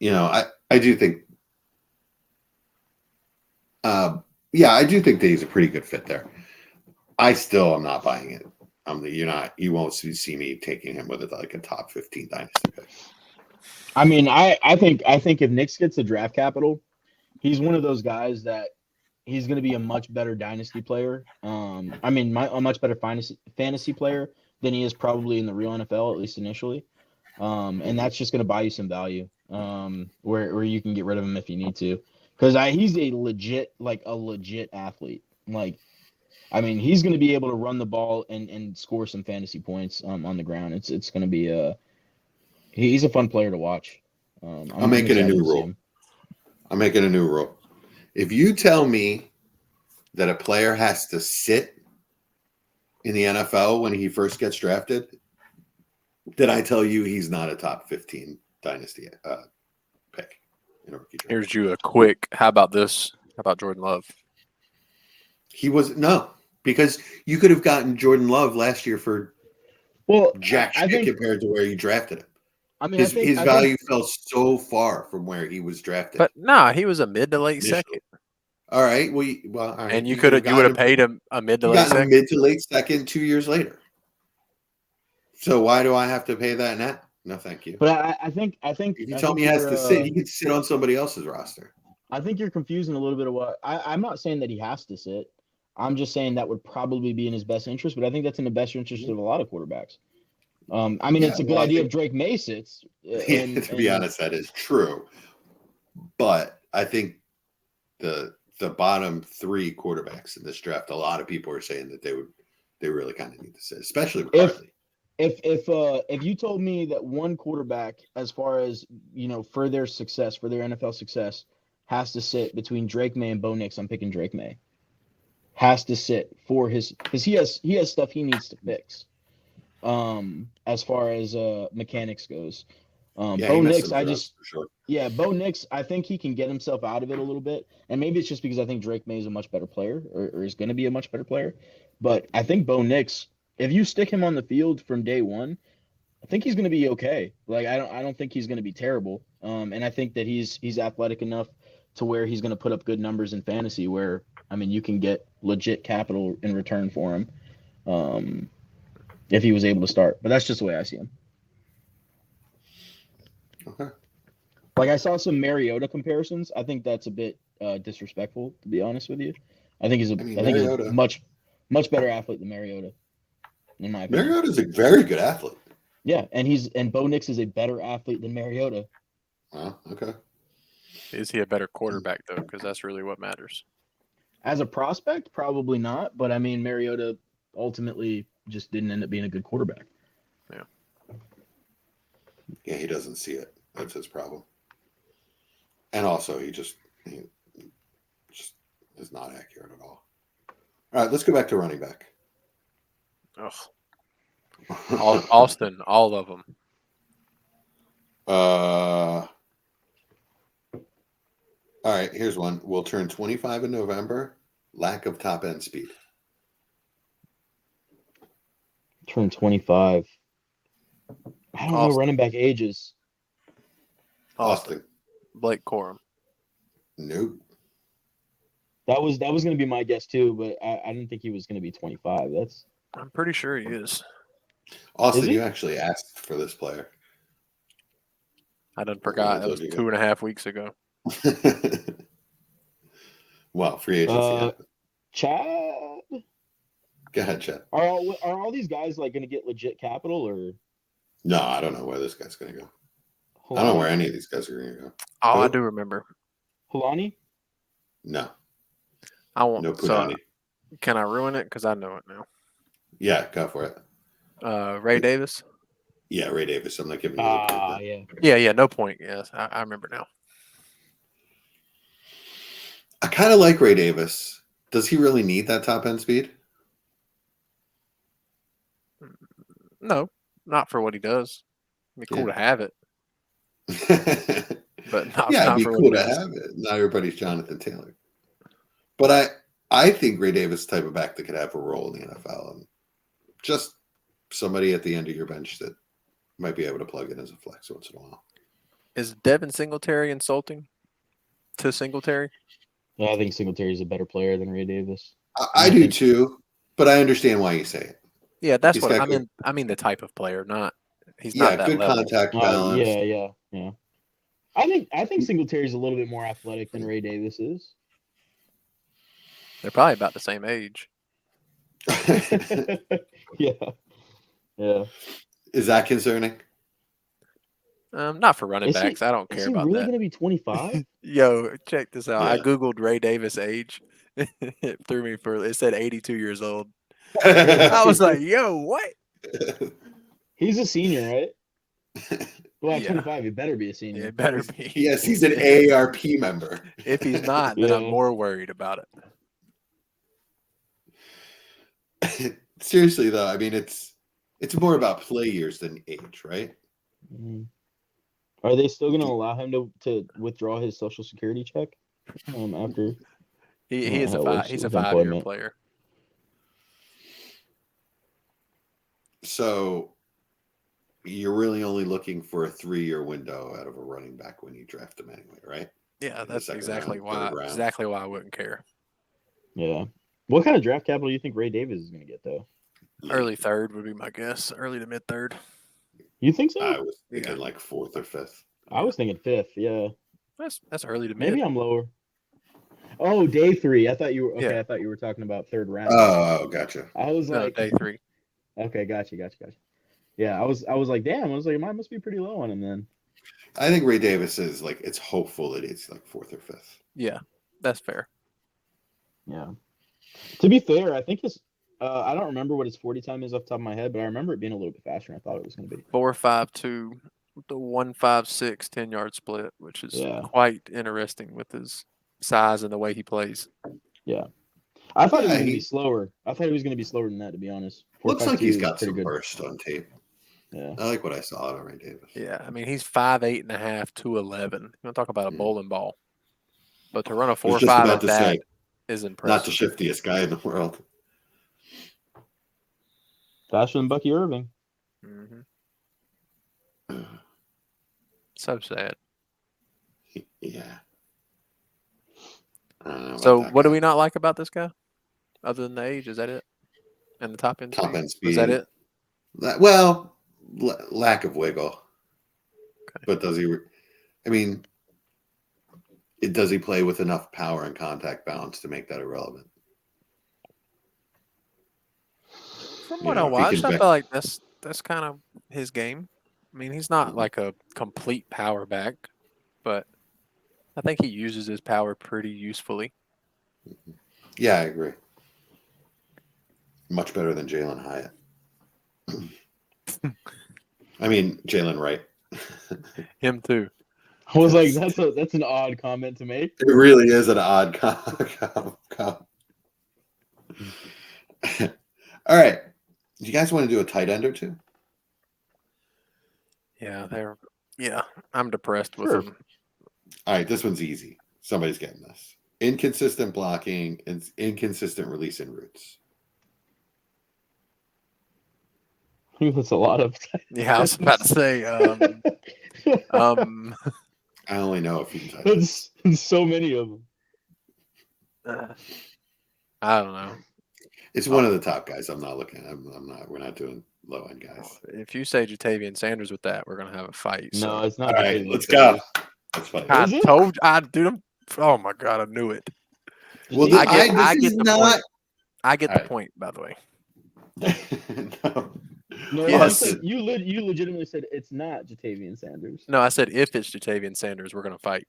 I do think, I do think that he's a pretty good fit there. I still am not buying it. You won't see me taking him with a top 15 dynasty pick. I mean, I think if Knicks gets the draft capital, he's one of those guys that he's going to be a much better dynasty player. I mean, a much better fantasy player than he is probably in the real NFL, at least initially. And that's just going to buy you some value, where you can get rid of him if you need to, because he's a legit athlete. I mean, he's going to be able to run the ball and score some fantasy points on the ground. It's going to be he's a fun player to watch. I'm making a excited new to see rule. him. I'm making a new rule. If you tell me that a player has to sit in the NFL when he first gets drafted, then I tell you he's not a top 15 dynasty pick in a rookie draft. Here's you a quick. How about this? How about Jordan Love? Because you could have gotten Jordan Love last year for jack shit compared to where you drafted him. I mean, his value fell so far from where he was drafted. But nah, he was a mid to late second. All right. All right. And you would have paid him a mid to late second. Mid to late second 2 years later. So why do I have to pay that now? No, thank you. But I think if you tell me he has to sit, he can sit on somebody else's roster. I think you're confusing a little bit of what I'm not saying that he has to sit. I'm just saying that would probably be in his best interest, but I think that's in the best interest of a lot of quarterbacks. I mean, it's a good idea if drakemaye sits. To be honest, that is true. But I think the bottom three quarterbacks in this draft, a lot of people are saying that they really kind of need to sit, especially McCarthy. If you told me that one quarterback, as far as for their NFL success, has to sit between drakemaye and Bo Nix, I'm picking drakemaye. has to sit for his because he has stuff he needs to fix. As far as mechanics goes. Yeah, he Bo missed Nix, some throws for sure. yeah, Bo Nix, I think he can get himself out of it a little bit. And maybe it's just because I think drakemaye is a much better player or is going to be a much better player. But I think Bo Nix, if you stick him on the field from day one, I think he's going to be okay. Like I don't think he's going to be terrible. And I think that he's athletic enough to where he's going to put up good numbers in fantasy where I mean you can get legit capital in return for him. If he was able to start. But that's just the way I see him. Okay. Like I saw some Mariota comparisons. I think that's a bit disrespectful, to be honest with you. I think he's Mariota. a much better athlete than Mariota, in my opinion. Mariota's a very good athlete. Yeah, and Bo Nix is a better athlete than Mariota. Oh, okay. Is he a better quarterback though? Because that's really what matters. As a prospect, probably not. But I mean, Mariota ultimately just didn't end up being a good quarterback. Yeah, he doesn't see it. That's his problem. And also, he just is not accurate at all. All right, let's go back to running back. Ugh. Austin, all of them. All right, here's one. We'll turn 25 in November. Lack of top end speed. Turn 25. I don't know running back ages. Austin. Blake Corum. Nope. That was going to be my guess too, but I didn't think he was going to be 25. I'm pretty sure he is. Austin, Is he? you actually asked for this player. I done forgot. That was 2.5 weeks ago. Well, free agency happened. Chad. Go ahead, Chad. Are all these guys like going to get legit capital or? No, I don't know where this guy's going to go. Helani? I don't know where any of these guys are going to go. Oh, Who? I do remember. Helani? No. I won't. No So, Punani. can I ruin it? Because I know it now. Yeah, go for it. Ray Davis. Yeah, Ray Davis. I'm not giving you the point. Yeah. Yeah. No point. Yes, I remember now. I kind of like Ray Davis. Does he really need that top end speed? No, not for what he does. It'd be cool to have it, but not. Yeah, not it'd be for cool what he to does. have it. Not everybody's Jonathan Taylor. But I think Ray Davis is the type of back that could have a role in the NFL. And just somebody at the end of your bench that might be able to plug in as a flex once in a while. Is Devin Singletary insulting to Singletary? I think Singletary's a better player than Ray Davis. I do too, but I understand why you say it. Yeah, that's He's what got I good- mean. I mean the type of player, not he's Yeah, not that good level. contact balance. Yeah. I think Singletary's a little bit more athletic than Ray Davis is. They're probably about the same age. Yeah. Is that concerning? Not for running backs. I don't care Is he about really that. going to be 25? Yo, check this out. I Yeah. googled Ray Davis age. It threw me for it said 82 years old. I was like, yo, what? He's a senior, right? Well, at Yeah. 25, he better be a senior. It better be. Yes, he's an AARP member. If he's not, then I'm more worried about it. Seriously, though, I mean, it's more about play years than age, right? Mhm. Are they still going to allow him to withdraw his Social Security check after? he's a works he's a with 5-year employment. player. So you're really only looking for a 3-year window out of a running back when you draft them anyway, right? Yeah, In the that's second exactly round, why. third round. I wouldn't care. Yeah. What kind of draft capital do you think Ray Davis is going to get, though? Early third would be my guess. Early to mid third. You think so? I was thinking like 4th or 5th. I was thinking 5th. Yeah. That's early to mid. Maybe I'm lower. Oh, day 3. I thought you were okay. Yeah. I thought you were talking about 3rd round. Oh, gotcha. I was No, like, day 3. okay, gotcha. Yeah, I was like, damn. I was like, mine must be pretty low on him then. I think Ray Davis is like, it's hopeful that it's like 4th or 5th. Yeah, that's fair. Yeah. To be fair, I think his I don't remember what his 40 time is off the top of my head, but I remember it being a little bit faster than I thought it was going to be. 4.52, the 1.56 10-yard split, which is quite interesting with his size and the way he plays. Yeah. I thought he was Yeah, going to he be slower. I thought he was going to be slower than that, to be honest. looks 4.52 like he's is got pretty some good. burst on tape. Yeah. I like what I saw on Ray Davis. Yeah, I mean he's 5'8.5", 211. You want to talk about a bowling ball? But to run a I was 4.5 just about at to that say, is not the impressive. shiftiest guy in the world. Faster than Bucky Irving. So sad. Yeah. I don't know about So that what do guy. we not like about this guy? Other than the age, is that it? And the top end Top speed? end speed. Was that it? Well, lack of wiggle. Okay. But does he? I mean, does he play with enough power and contact balance to make that irrelevant? From You what know, I if he watched, can I feel like that's kind of his game. I mean, he's not like a complete power back, but I think he uses his power pretty usefully. Yeah, I agree. Much better than Jalen Hyatt. I mean, Jalen Wright. Him too. I was like, Yes. that's an odd comment to make. It really is an odd comp. All right. Do you guys want to do a tight end or two? Yeah, I'm depressed with Sure. him. All right, this one's easy. Somebody's getting this. Inconsistent blocking and inconsistent release in routes. That's a lot of. Yeah, I was about to say, I only know a few tight ends. That's so many of them. I don't know. It's one of the top guys. I'm not looking. I'm not. We're not doing low end guys. If you say Jatavian Sanders with that, we're gonna have a fight. No, So. it's not. All right, Jatavian let's Sanders. go. That's fine. I Is it? told you, dude. Oh my god, I knew it. Well, Jatavian- I this get is the not. point. I get the Alright. point, by the way. No. No, Yes. you legitimately said it's not Jatavian Sanders. No, I said if it's Jatavian Sanders, we're gonna fight.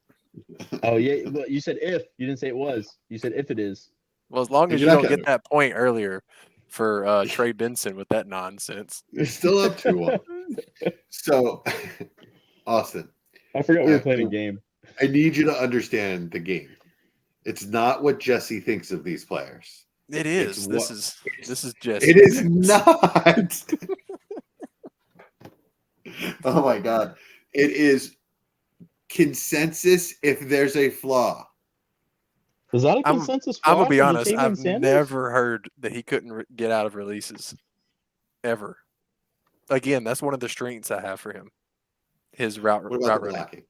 Oh yeah, well, you said if. You didn't say it was. You said if it is. Well, as long And as you're you not don't gonna- get that point earlier for Treybenson with that nonsense. You're still up 2-1. So, Austin, I forgot we were playing a game. I need you to understand the game. It's not what Jesse thinks of these players. It is. It's This is Jesse. It is not. Oh my god! It is consensus. If there's a flaw, Is that a I'm- consensus? I'm gonna flaw be for honest. Jatavian I've Sanders? never heard that he couldn't get out of releases, ever. Again, that's one of the strengths I have for him. His route what about the running. blocking?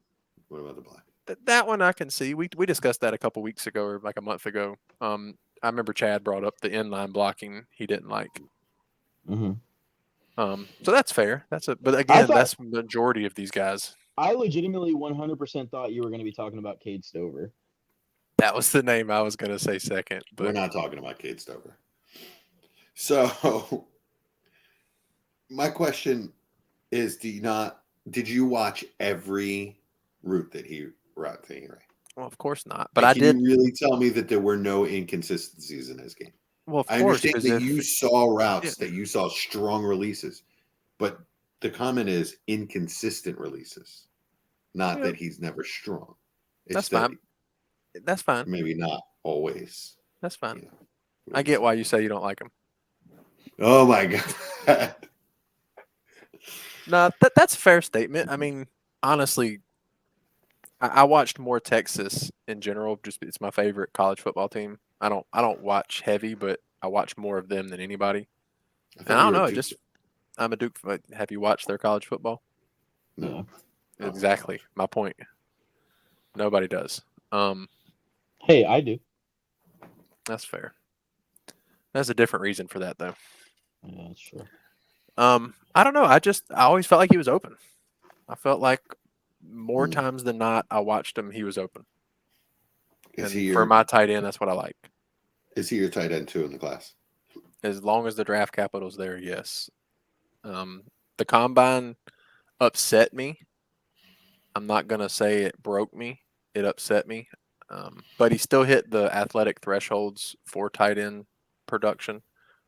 What about the blocking? That one I can see. We discussed that a couple weeks ago or like a month ago. I remember Chad brought up the inline blocking he didn't like. Mm-hmm. So that's fair. But again, thought- that's the majority of these guys. I legitimately 100% thought you were going to be talking about Cade Stover. That was the name I was gonna say second. We're But not talking about Cade Stover. So, my question is: did you watch every route that he ran? well, of course not. But And I can did. you really tell me that there were no inconsistencies in his game? Well, of I course, understand because that you saw routes, Yeah. that you saw strong releases, but the comment is inconsistent releases, not Yeah. that he's never strong. It's That's that fine. That's fine. maybe not always. That's fine. You know, I get why you say you don't like him. Oh my god! No, that's a fair statement. I mean, honestly, I watched more Texas in general. Just it's my favorite college football team. I don't watch heavy, but I watch more of them than anybody. And I don't know. I'm a Duke. Have you watched their college football? No. Exactly my point. Nobody does. Hey, I do. That's fair. There's a different reason for that though. Yeah, that's true. I don't know. I always felt like he was open. I felt like more Hmm. times than not, I watched him. He was open. Is And he for your my tight end, that's what I like. is he your tight end too in the class? As long as the draft capital's there, yes. The combine upset me. I'm not gonna say it broke me. It upset me. But he still hit the athletic thresholds for tight end production,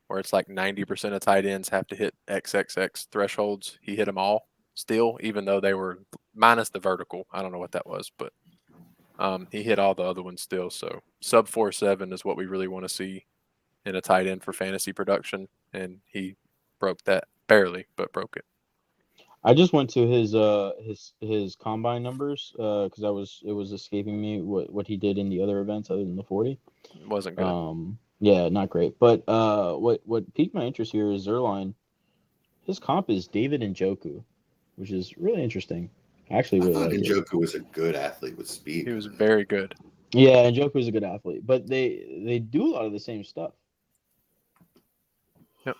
where it's like 90% of tight ends have to hit XXX thresholds. He hit them all still, even though they were minus the vertical. I don't know what that was, but he hit all the other ones still. So sub 4.7 is what we really want to see in a tight end for fantasy production, and he broke that barely, but broke it. I just went to his combine numbers because it was escaping me what he did in the other events other than the 40. It wasn't good. Yeah, not great. But what piqued my interest here is Zerline. His comp is David Njoku, which is really interesting. I actually really like it. Njoku was a good athlete with speed. He was very good. Yeah, Njoku is a good athlete, but they do a lot of the same stuff. Yep,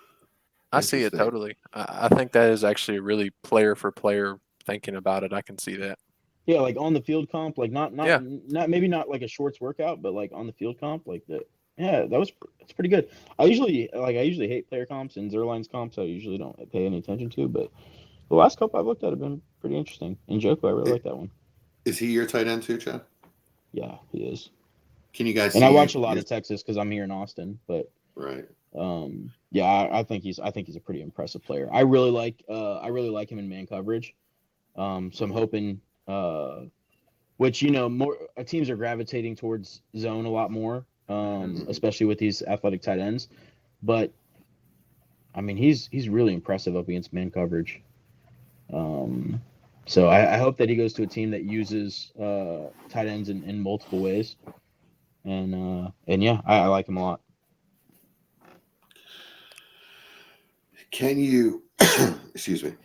I see it totally. I think that is actually really player for player thinking about it. I can see that. Yeah, like on the field comp, like not maybe not like a shorts workout, but like on the field comp, like that. Yeah, that's pretty good. I usually hate player comps and Zerline's comps. I usually don't pay any attention to, but the last couple I've looked at have been pretty interesting. And Njoku, I really like that one. Is he your tight end too, Chad? Yeah, he is. Can you guys? And I watch a lot of Texas because I'm here in Austin, but right. Yeah, I think he's a pretty impressive player. I really like him in man coverage. So I'm hoping, which more teams are gravitating towards zone a lot more, especially with these athletic tight ends. But I mean, he's really impressive up against man coverage. So I hope that he goes to a team that uses tight ends in multiple ways. And yeah, I like him a lot. Can you, excuse me,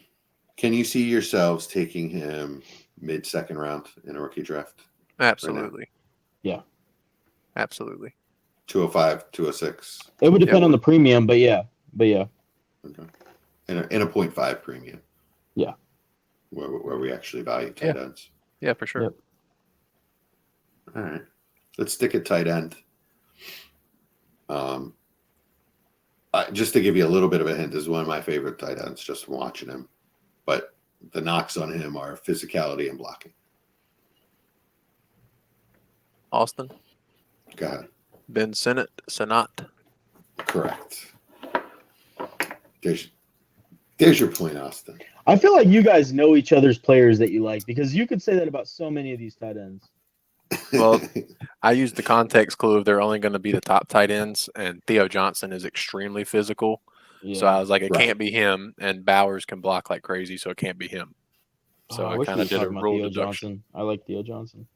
can you see yourselves taking him mid-second round in a rookie draft? Absolutely. Right, yeah. Absolutely. 205, 206. It would depend on the premium, but yeah. Okay. In a 0.5 premium. Yeah. Where we actually value tight ends. Yeah, for sure. Yep. All right. Let's stick at tight end. Just to give you a little bit of a hint, this is one of my favorite tight ends, just from watching him. But the knocks on him are physicality and blocking. Austin? Go ahead. Ben Sinnott. Correct. There's your point, Austin. I feel like you guys know each other's players that you like because you could say that about so many of these tight ends. Well, I used the context clue of they're only going to be the top tight ends, and Theo Johnson is extremely physical. Yeah. So I was like, it can't be him, and Bowers can block like crazy, so it can't be him. So I kind of did a rule deduction. I like Theo Johnson.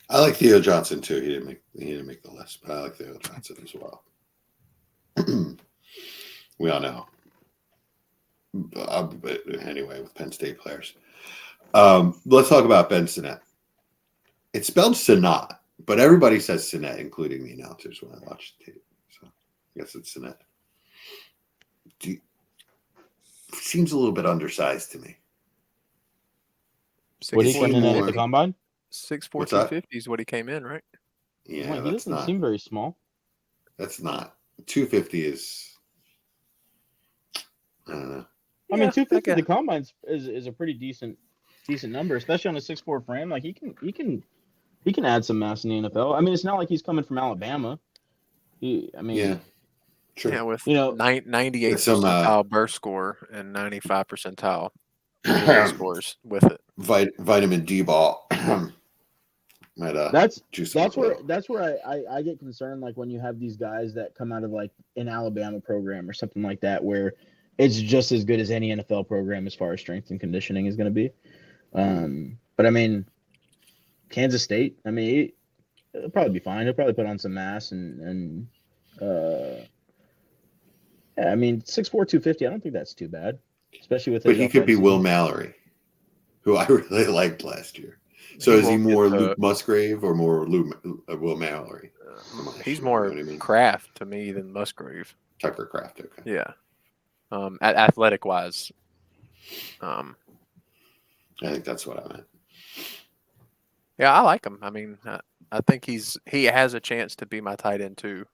I like Theo Johnson too. He didn't make the list, but I like Theo Johnson as well. We all know. But anyway, with Penn State players, let's talk about Ben Sinnott. It's spelled Sinnott, but everybody says Sinnott, including the announcers when I watch the tape. So I guess it's Sinnott. Seems a little bit undersized to me. What did he come in at the combine? 6'4", 250 is what he came in, right? Yeah, he doesn't seem very small. That's not 250 is. I don't know. I mean, 250 the combine is a pretty decent number, especially on a 6'4" frame. Like he can add some mass in the NFL. I mean, it's not like he's coming from Alabama. Yeah, true. Yeah, with 98 percentile burst score and 95 percentile scores with it. Vitamin D ball. That's where I get concerned. Like when you have these guys that come out of like an Alabama program or something like that, where it's just as good as any NFL program as far as strength and conditioning is going to be. But I mean, Kansas State, I mean, it'll probably be fine. He'll probably put on some mass and yeah, I mean, 6'4", 250, I don't think that's too bad, especially with. But he could be Will Mallory, who I really liked last year. So is he more Luke Musgrave or more Will Mallory? He's more Kraft to me than Musgrave. Tucker Kraft, okay. Yeah. Athletic wise. I think that's what I meant. Yeah, I like him. I mean, I think he has a chance to be my tight end too.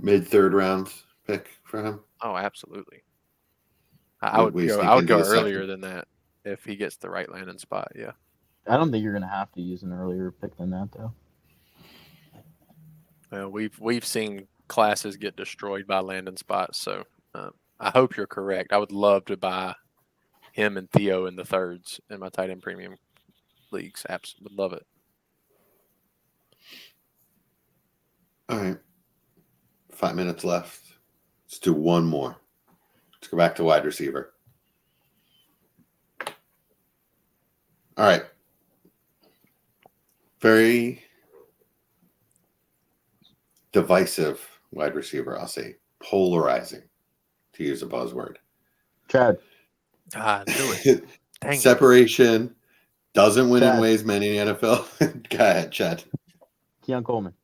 Mid-third round pick for him? Oh, absolutely. I would go earlier than that if he gets the right landing spot, yeah. I don't think you're going to have to use an earlier pick than that, though. Well, we've seen classes get destroyed by landing spots, so I hope you're correct. I would love to buy him and Theo in the thirds in my tight end premium leagues. Absolutely love it. All right. 5 minutes left. Let's do one more. Let's go back to wide receiver. All right. Very divisive wide receiver, I'll say. Polarizing, to use a buzzword. Chad. I knew it. Dang it. Separation, doesn't win in Chad. ways many in the NFL. Go ahead, Chad. Keon Coleman.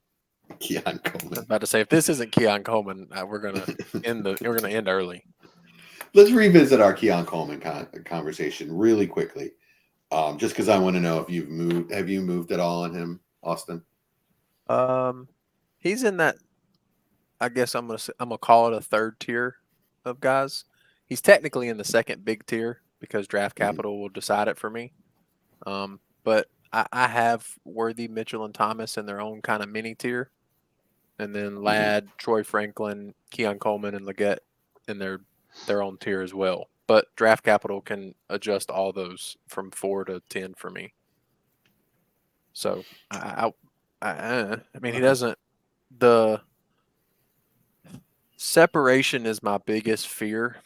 Keon I was Coleman. about to say, if this isn't Keon Coleman, we're gonna end early. Let's revisit our Keon Coleman conversation really quickly. Just because I want to know if you've moved. Have you moved at all on him, Austin? He's in that. I guess I'm gonna call it a third tier of guys. He's technically in the second big tier because draft capital will decide it for me. But I have Worthy, Mitchell, and Thomas in their own kind of mini tier, and then Ladd, Troy Franklin, Keon Coleman, and Leggett in their own tier as well. But draft capital can adjust all those from 4 to 10 for me. So I mean, he doesn't. The separation is my biggest fear,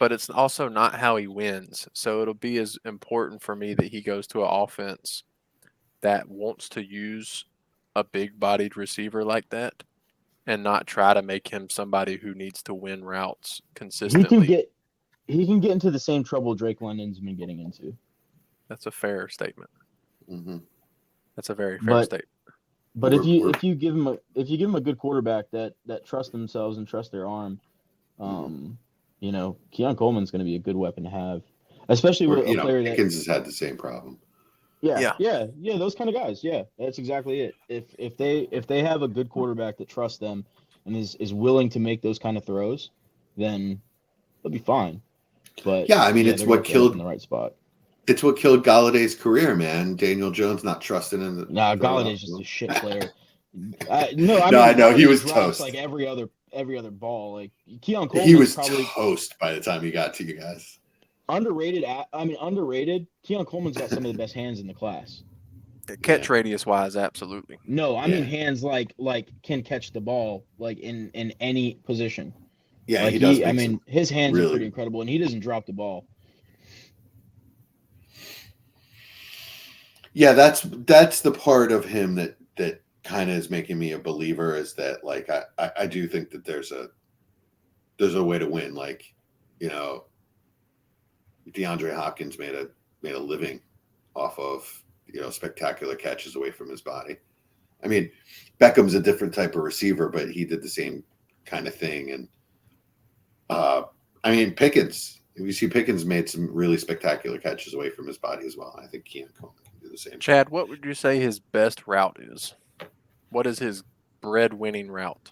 but it's also not how he wins. So it'll be as important for me that he goes to an offense that wants to use a big-bodied receiver like that and not try to make him somebody who needs to win routes consistently. He can get into the same trouble Drake London's been getting into. That's a fair statement. Mm-hmm. That's a very fair statement. But if you give him a good quarterback that trusts themselves and trust their arm, you know, Keon Coleman's going to be a good weapon to have, especially with a player Pickens has had the same problem. Yeah, those kind of guys. Yeah, that's exactly it. If they have a good quarterback that trusts them and is willing to make those kind of throws, then they'll be fine. But yeah, I mean, it's what killed in the right spot. It's what killed Galladay's career, man. Daniel Jones not trusting in the. Nah, Galladay's just a shit player. I know he was toast. Like every other ball. Like Keon Coleman, he was probably toast by the time he got to you guys. Underrated. Keon Coleman's got some of the best hands in the class. Catch radius wise, absolutely. No, I mean hands like can catch the ball like in any position. Yeah, like he does. I mean, his hands are pretty incredible, and he doesn't drop the ball. Yeah, that's the part of him that kind of is making me a believer is that like I do think that there's a way to win. Like, you know, DeAndre Hopkins made a living off of, you know, spectacular catches away from his body. I mean, Beckham's a different type of receiver, but he did the same kind of thing. And I mean, Pickens, you see Pickens made some really spectacular catches away from his body as well. I think Keon Coleman can do the same. Chad, what would you say his best route is? What is his bread-winning route?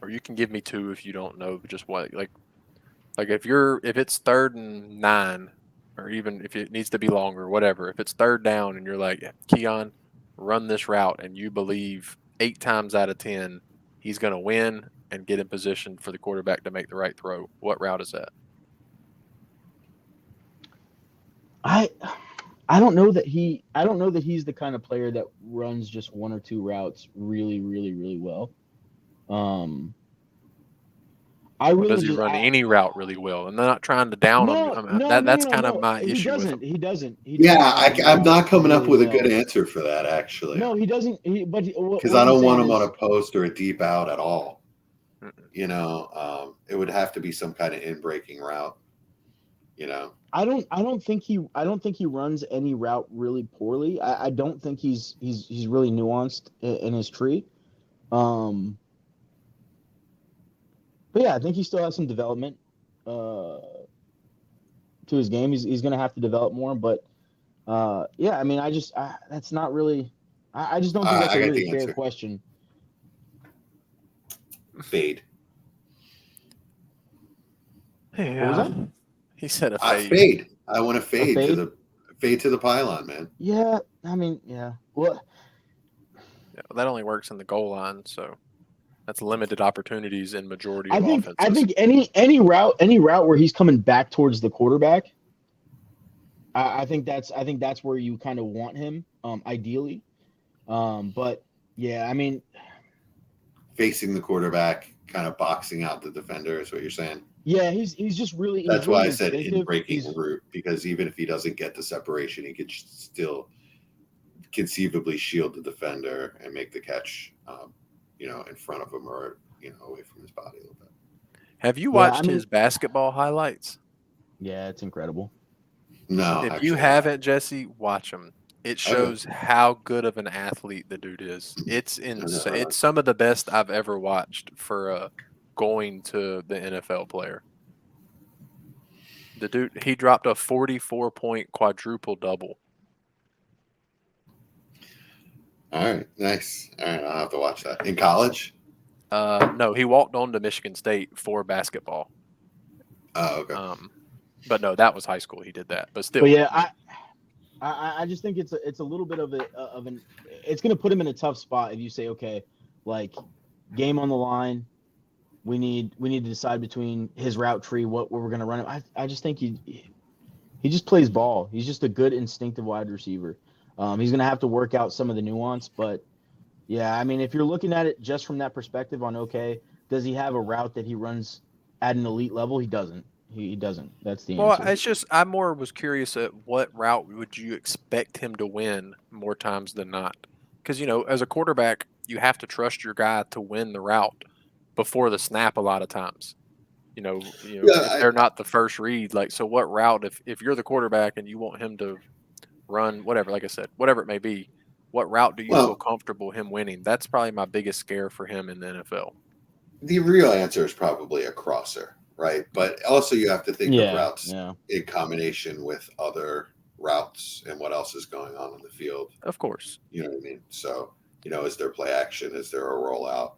Or you can give me 2 if you don't know just what. Like if it's 3rd and 9, or even if it needs to be longer, whatever. If it's 3rd down and you're like, Keon, run this route, and you believe 8 times out of 10 he's going to win and get in position for the quarterback to make the right throw. What route is that? I don't know that he's the kind of player that runs just 1 or 2 routes really, really, really well. Does he run any route really well? And they're not trying to down him. That's kind of my issue with him. He doesn't. I'm not coming up with a good answer for that, actually. No, he doesn't. Because I don't want him on a post or a deep out at all. You know, it would have to be some kind of in-breaking route. You know, I don't think he runs any route really poorly. I don't think he's really nuanced in his tree. But yeah, I think he still has some development to his game. He's going to have to develop more. But yeah, I mean, that's not really. I just don't think that's a really fair question. Fade. Yeah. What was that? He said a fade. Fade. I want to fade to the pylon, man. Yeah, I mean, yeah. Well, yeah, that only works in the goal line, so that's limited opportunities in majority of offenses. I think any route where he's coming back towards the quarterback, I think that's where you kind of want him, ideally. But yeah, I mean, Facing the quarterback, kind of boxing out the defender is what you're saying. yeah, he's just really That's why I said in instinctive. breaking route, because even if he doesn't get the separation, he could still conceivably shield the defender and make the catch, in front of him or away from his body a little bit. Have you Yeah, I watched mean- his basketball highlights? Yeah, it's incredible. No, If actually, you haven't, Jesse, watch them. It shows how good of an athlete the dude is. It's insane. It's some of the best I've ever watched for going to the NFL player. The dude, he dropped a 44-point quadruple double. All right, nice. All right, I'll have to watch that. In college? No, he walked on to Michigan State for basketball. Oh, okay. But no, that was high school. He did that, but still. But yeah, I just think it's a little bit of an it's going to put him in a tough spot if you say, okay, like game on the line, we need to decide between his route tree, what we're going to run him. I just think he just plays ball. He's just a good instinctive wide receiver. He's going to have to work out some of the nuance, but yeah, I mean, if you're looking at it just from that perspective on, okay, does he have a route that he runs at an elite level? He doesn't. He doesn't. That's the Well, answer. it's just I more was curious at what route would you expect him to win more times than not? Because as a quarterback, you have to trust your guy to win the route before the snap. A lot of times, if they're not the first read. Like, so what route? If you're the quarterback and you want him to run whatever, like I said, whatever it may be, what route do you feel comfortable him winning? That's probably my biggest scare for him in the NFL. The real answer is probably a crosser, right? But also you have to think of routes in combination with other routes and what else is going on the field. Of course. You know what I mean? So, is there play action? Is there a rollout?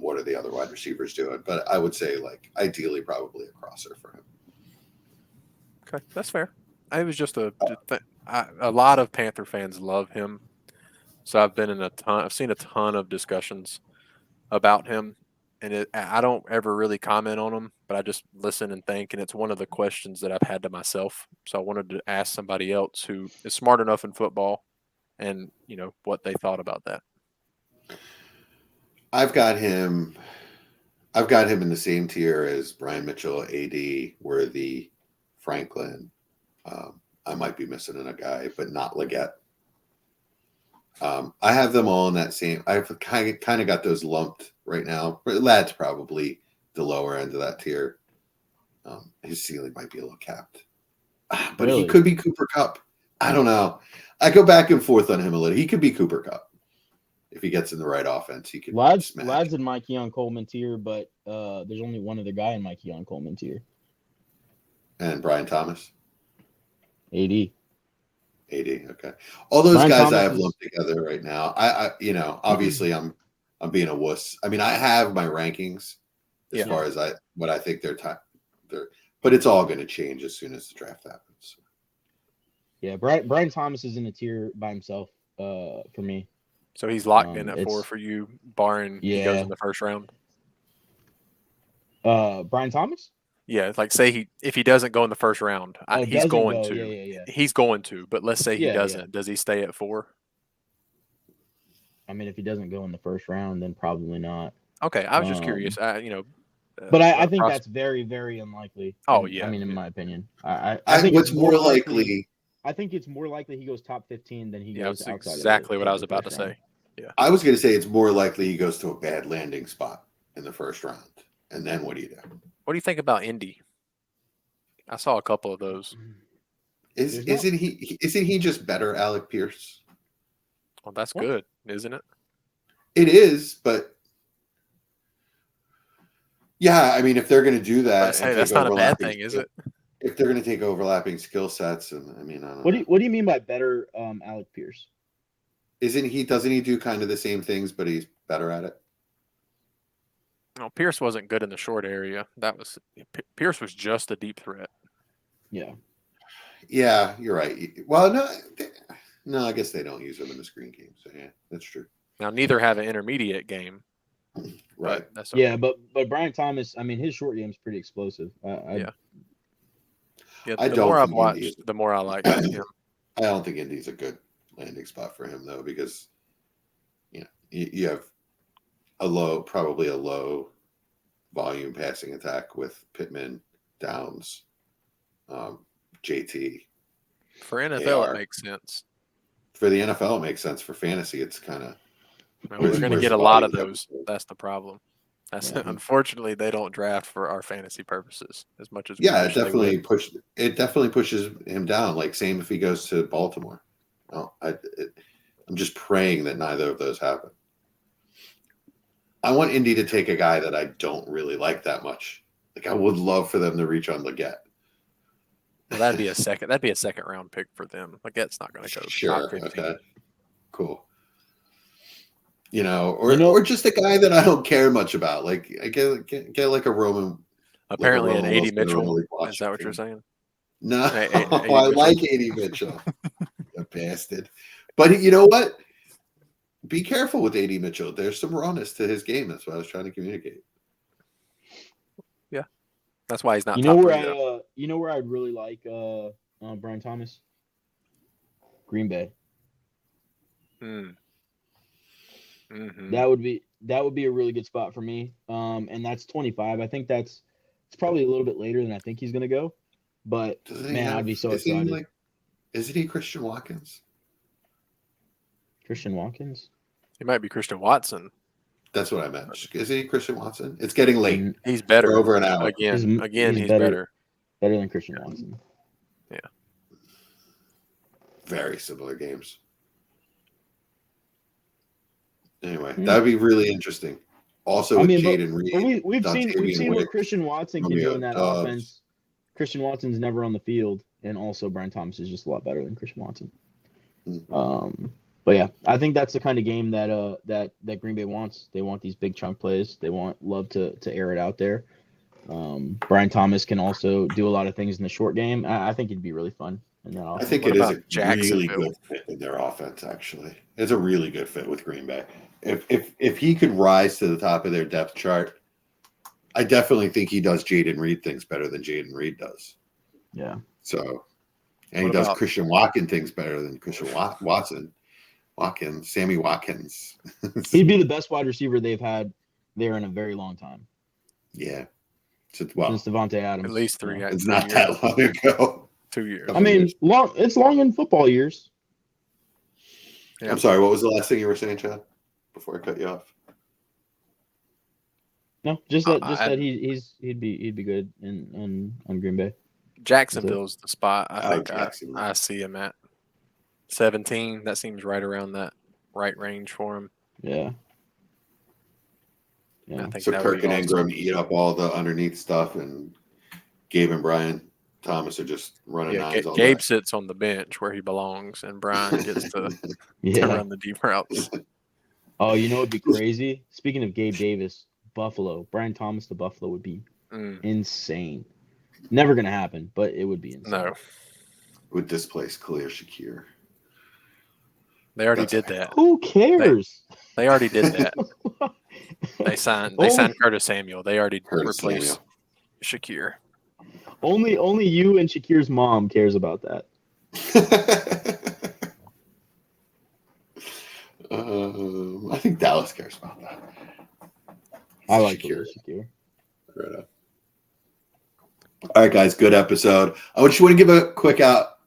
What are the other wide receivers doing? But I would say, ideally, probably a crosser for him. Okay, that's fair. It was just a lot of Panther fans love him. So I've seen a ton of discussions about him, and I don't ever really comment on them, but I just listen and think, and it's one of the questions that I've had to myself. So I wanted to ask somebody else who is smart enough in football, and what they thought about that. I've got him in the same tier as Brian Mitchell, AD, Worthy, Franklin. I might be missing a guy, but not Leggett. I have them all in that same. I've kind of got those lumped right now. Ladd's probably the lower end of that tier. His ceiling might be a little capped, but he could be Cooper Kupp. I don't know. I go back and forth on him a little. He could be Cooper Kupp if he gets in the right offense. He could. Ladd's in my Keon Coleman tier, but there's only one other guy in my Keon Coleman tier. And Brian Thomas. AD. Okay. All those Brian guys Thomas I have lumped together right now. I obviously I'm being a wuss. I mean, I have my rankings as far as what I think their time, but it's all going to change as soon as the draft happens. Yeah, Brian Thomas is in a tier by himself for me. So he's locked in at 4 for you, barring he goes in the first round. Brian Thomas? Yeah, it's like say if he doesn't go in the first round, he's going to. Yeah. He's going to, but let's say he doesn't. Yeah. Does he stay at 4? I mean, if he doesn't go in the first round, then probably not. Okay, I was just curious. But I think that's very, very unlikely. Oh yeah. I mean, in my opinion, I think what's more likely. I think it's more likely he goes top 15 than he goes outside. That's exactly what I was about to say. Yeah. I was going to say it's more likely he goes to a bad landing spot in the first round, and then what do you do? What do you think about Indy? I saw a couple of those. Isn't he just better, Alec Pierce? Well, that's good, isn't it? It is, but yeah, I mean, if they're going to do that, that's not a bad thing, is it? If they're going to take overlapping skill sets, and I mean, I don't know. What do you mean by better, Alec Pierce? Doesn't he do kind of the same things, but he's better at it? No, Pierce wasn't good in the short area. Pierce was just a deep threat. Yeah. Yeah, you're right. Well, no, I guess they don't use him in the screen game. So yeah, that's true. Now neither have an intermediate game. Right. But that's okay. Yeah, but Brian Thomas, I mean, his short game is pretty explosive. Yeah. The more I've watched, the more I like him. I don't think Indy's a good landing spot for him though, because you have probably a low volume passing attack with Pittman, Downs, JT. For NFL, AR. it makes sense. For the NFL, it makes sense. For fantasy, it's kind of. We're going to get a lot of those. That's the problem. Unfortunately, they don't draft for our fantasy purposes as much as we wish they would. It definitely pushes him down. Like same if he goes to Baltimore. No, I'm just praying that neither of those happen. I want Indy to take a guy that I don't really like that much. Like I would love for them to reach on Leggett. Well, that'd be a second round pick for them. Leggett's not going to go top 15. Okay. Cool. Or just a guy that I don't care much about. Like I get like a Roman. Apparently, an 80 Mitchell. Is that what you're saying? No, I like 80 Mitchell. A bastard. But you know what? Be careful with 80 Mitchell. There's some rawness to his game. That's what I was trying to communicate. Yeah, that's why he's not. You know where I'd really like Brian Thomas? Green Bay. Mm-hmm. That would be a really good spot for me. And that's 25. I think it's probably a little bit later than I think he's going to go. But I'd be so excited. Isn't he Christian Watkins? Christian Watkins? He might be Christian Watson. That's what I meant. Is he Christian Watson? It's getting late. He's better. We're over an hour. Again, he's better. Better than Christian Watson. Yeah. Very similar games. Anyway, that would be really interesting. Also with Jayden Reed. We've seen what Christian Watson can do in that offense. Christian Watson's never on the field, and also Brian Thomas is just a lot better than Christian Watson. Mm-hmm. But yeah, I think that's the kind of game that Green Bay wants. They want these big chunk plays. They want Love to air it out there. Brian Thomas can also do a lot of things in the short game. I think it'd be really fun. I think it is a really good fit in their offense. Actually, it's a really good fit with Green Bay. If he could rise to the top of their depth chart, I definitely think he does Jayden Reed things better than Jayden Reed does. Yeah. So, and he does Christian Watkins things better than Christian Watson. Sammy Watkins. He'd be the best wide receiver they've had there in a very long time. Yeah. Since Devontae Adams. At least 3 years. It's not that long ago. 2 years. I mean, it's long in football years. Yeah. I'm sorry, what was the last thing you were saying, Chad? Before I cut you off. No, just that he'd be good on Green Bay. Jacksonville's the spot I think I see him at. 17. That seems right around that right range for him. Yeah. I think so Kirk and Ingram eat up all the underneath stuff, and Gabe and Brian Thomas are just running nines all Gabe day. sits on the bench where he belongs, and Brian gets to run the deep routes. Oh, you know what'd be crazy? Speaking of Gabe Davis, Buffalo, Brian Thomas to Buffalo would be insane. Never gonna happen, but it would be insane. No. Would displace Khalil Shakir. They already did that. Who cares? They already did that. They signed Curtis Samuel. They already replaced Shakir. Only you and Shakir's mom cares about that. I think Dallas cares about that. I like Shakir. Right up. All right, guys, good episode. I just want to give a quick out.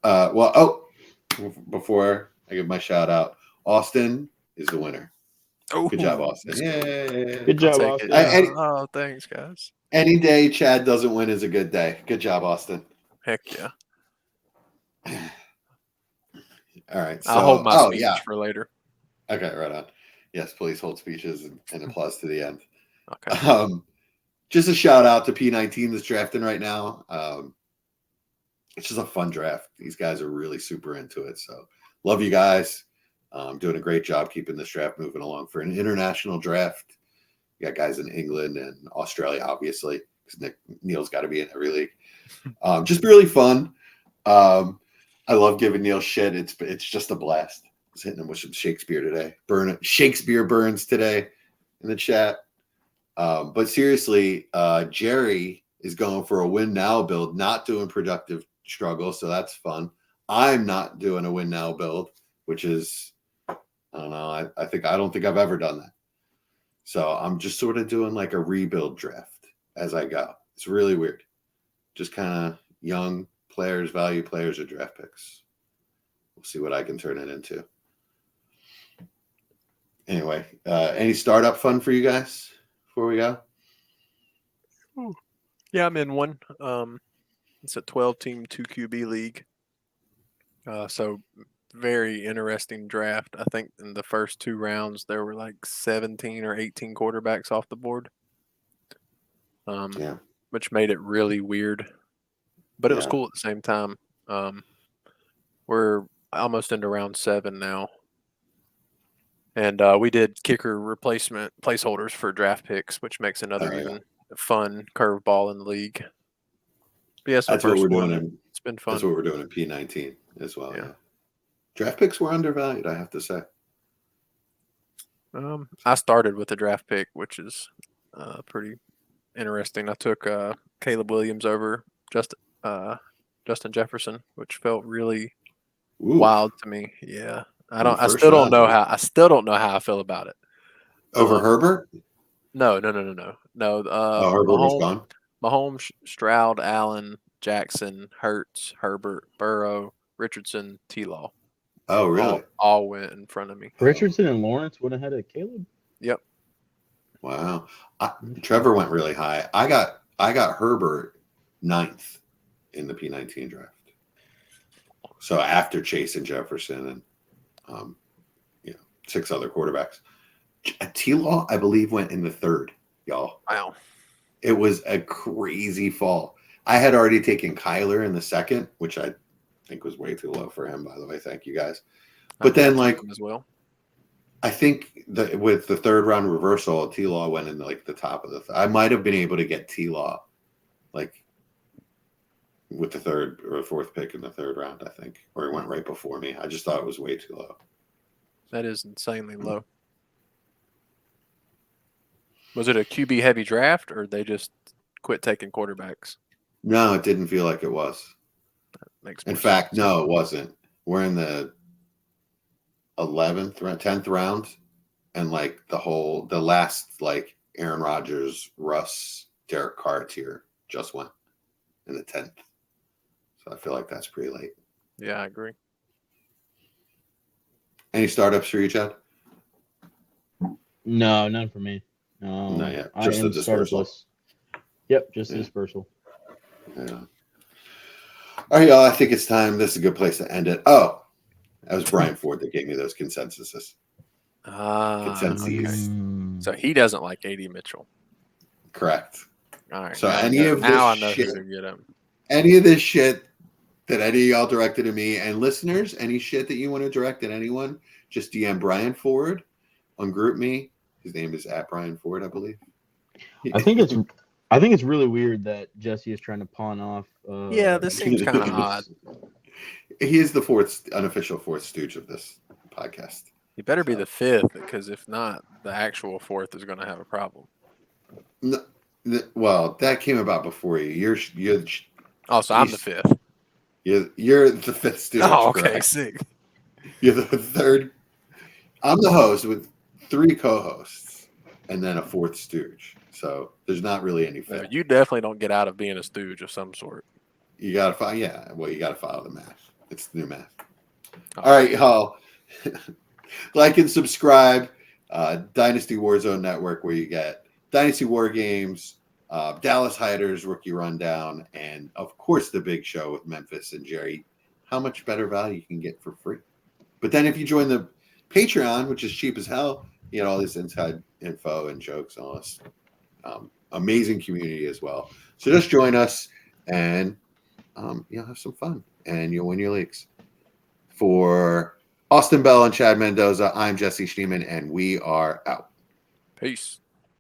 Before I give my shout out, Austin is the winner. Oh, good job, Austin! Yeah, good job, Austin. Thanks, guys. Any day Chad doesn't win is a good day. Good job, Austin. Heck yeah! All right, so, I'll hold my speech for later. Okay, right on. Yes, please hold speeches and applause to the end. Okay. Just a shout out to P19 that's drafting right now. It's just a fun draft. These guys are really super into it. So love you guys. Doing a great job keeping this draft moving along for an international draft. You got guys in England and Australia, obviously, because Neil's got to be in every league. Just really fun. I love giving Neil shit. It's just a blast. I was hitting him with some Shakespeare today. Shakespeare burns today in the chat. But seriously, Jerry is going for a win now build, not doing productive struggle. So that's fun. I'm not doing a win now build, which is I don't know. I don't think I've ever done that. So I'm just sort of doing like a rebuild draft as I go. It's really weird. Just kind of young players, value players, or draft picks. We'll see what I can turn it into. Anyway, any startup fun for you guys before we go? Yeah, I'm in one. It's a 12-team 2QB league. So very interesting draft. I think in the first 2 rounds there were like 17 or 18 quarterbacks off the board. Yeah. Which made it really weird, but it was Yeah. cool at the same time. We're almost into round 7 now, and we did kicker replacement placeholders for draft picks, which makes another even fun curveball in the league. But yeah, it's my That's what first we're one. doing. It's been fun. That's what we're doing in P19 as well. Yeah. Yeah. Draft picks were undervalued, I have to say. I started with a draft pick, which is pretty interesting. I took Caleb Williams over Justin Jefferson, which felt really wild to me. Yeah, I still don't know how. I still don't know how I feel about it. Over Herbert? No. Herbert was gone. Mahomes, Stroud, Allen, Jackson, Hurts, Herbert, Burrow, Richardson, T-Law. Oh, really? All went in front of me. Richardson and Lawrence went ahead of Caleb. Yep. Wow. Trevor went really high. I got Herbert 9th in the P19 draft. So after Chase and Jefferson and 6 other quarterbacks. T-Law, I believe, went in the 3rd, y'all. Wow. It was a crazy fall. I had already taken Kyler in the 2nd, which I think was way too low for him, by the way. Thank you, guys. But then, like, as well. I think that with the 3rd round reversal, T-Law went in like the top of the. I might have been able to get T-Law, like, with the 3rd or 4th pick in the 3rd round. I think, or he went right before me. I just thought it was way too low. That is insanely low. Was it a QB heavy draft, or they just quit taking quarterbacks? No, it didn't feel like it was. In fact, no, it wasn't. We're in the 11th, 10th round, and like the last like Aaron Rodgers, Russ, Derek Carr tier just went in the 10th. So I feel like that's pretty late. Yeah, I agree. Any startups for you, Chad? No, none for me. Not yet. Just the dispersal. Yep, just the dispersal. Yeah. All right, y'all. I think it's time. This is a good place to end it. Oh, that was Brian Ford that gave me those consensuses. Consensus. So he doesn't like AD Mitchell. Correct. All right. So I know who to get him. Any of this shit that any of y'all directed at me, and listeners, any shit that you want to direct at anyone, just DM Brian Ford on GroupMe. His name is @BrianFord, I believe. I think it's really weird that Jesse is trying to pawn off. Yeah, this seems kind of odd. He is the unofficial fourth stooge of this podcast. He better be the 5th, because if not, the actual 4th is going to have a problem. No, well, that came about before you. Oh, so I'm the 5th. You're the 5th stooge. Oh, okay, correct. sick. You're the 3rd. I'm the host with 3 co-hosts and then a 4th stooge. So there's not really any fit. You definitely don't get out of being a stooge of some sort. You got to follow. Yeah, well, you got to follow the math. It's the new math. All right, y'all. Like and subscribe. Dynasty Warzone Network, where you get Dynasty War Games, Dallas Hiders Rookie Rundown, and of course the big show with Memphis and Jerry. How much better value you can get for free. But then if you join the Patreon, which is cheap as hell, you get all this inside info and jokes and all this amazing community as well. So just join us and have some fun, and you'll win your leagues. For Austin Bell and Chad Mendoza, I'm Jesse Schneeman, and we are out. Peace.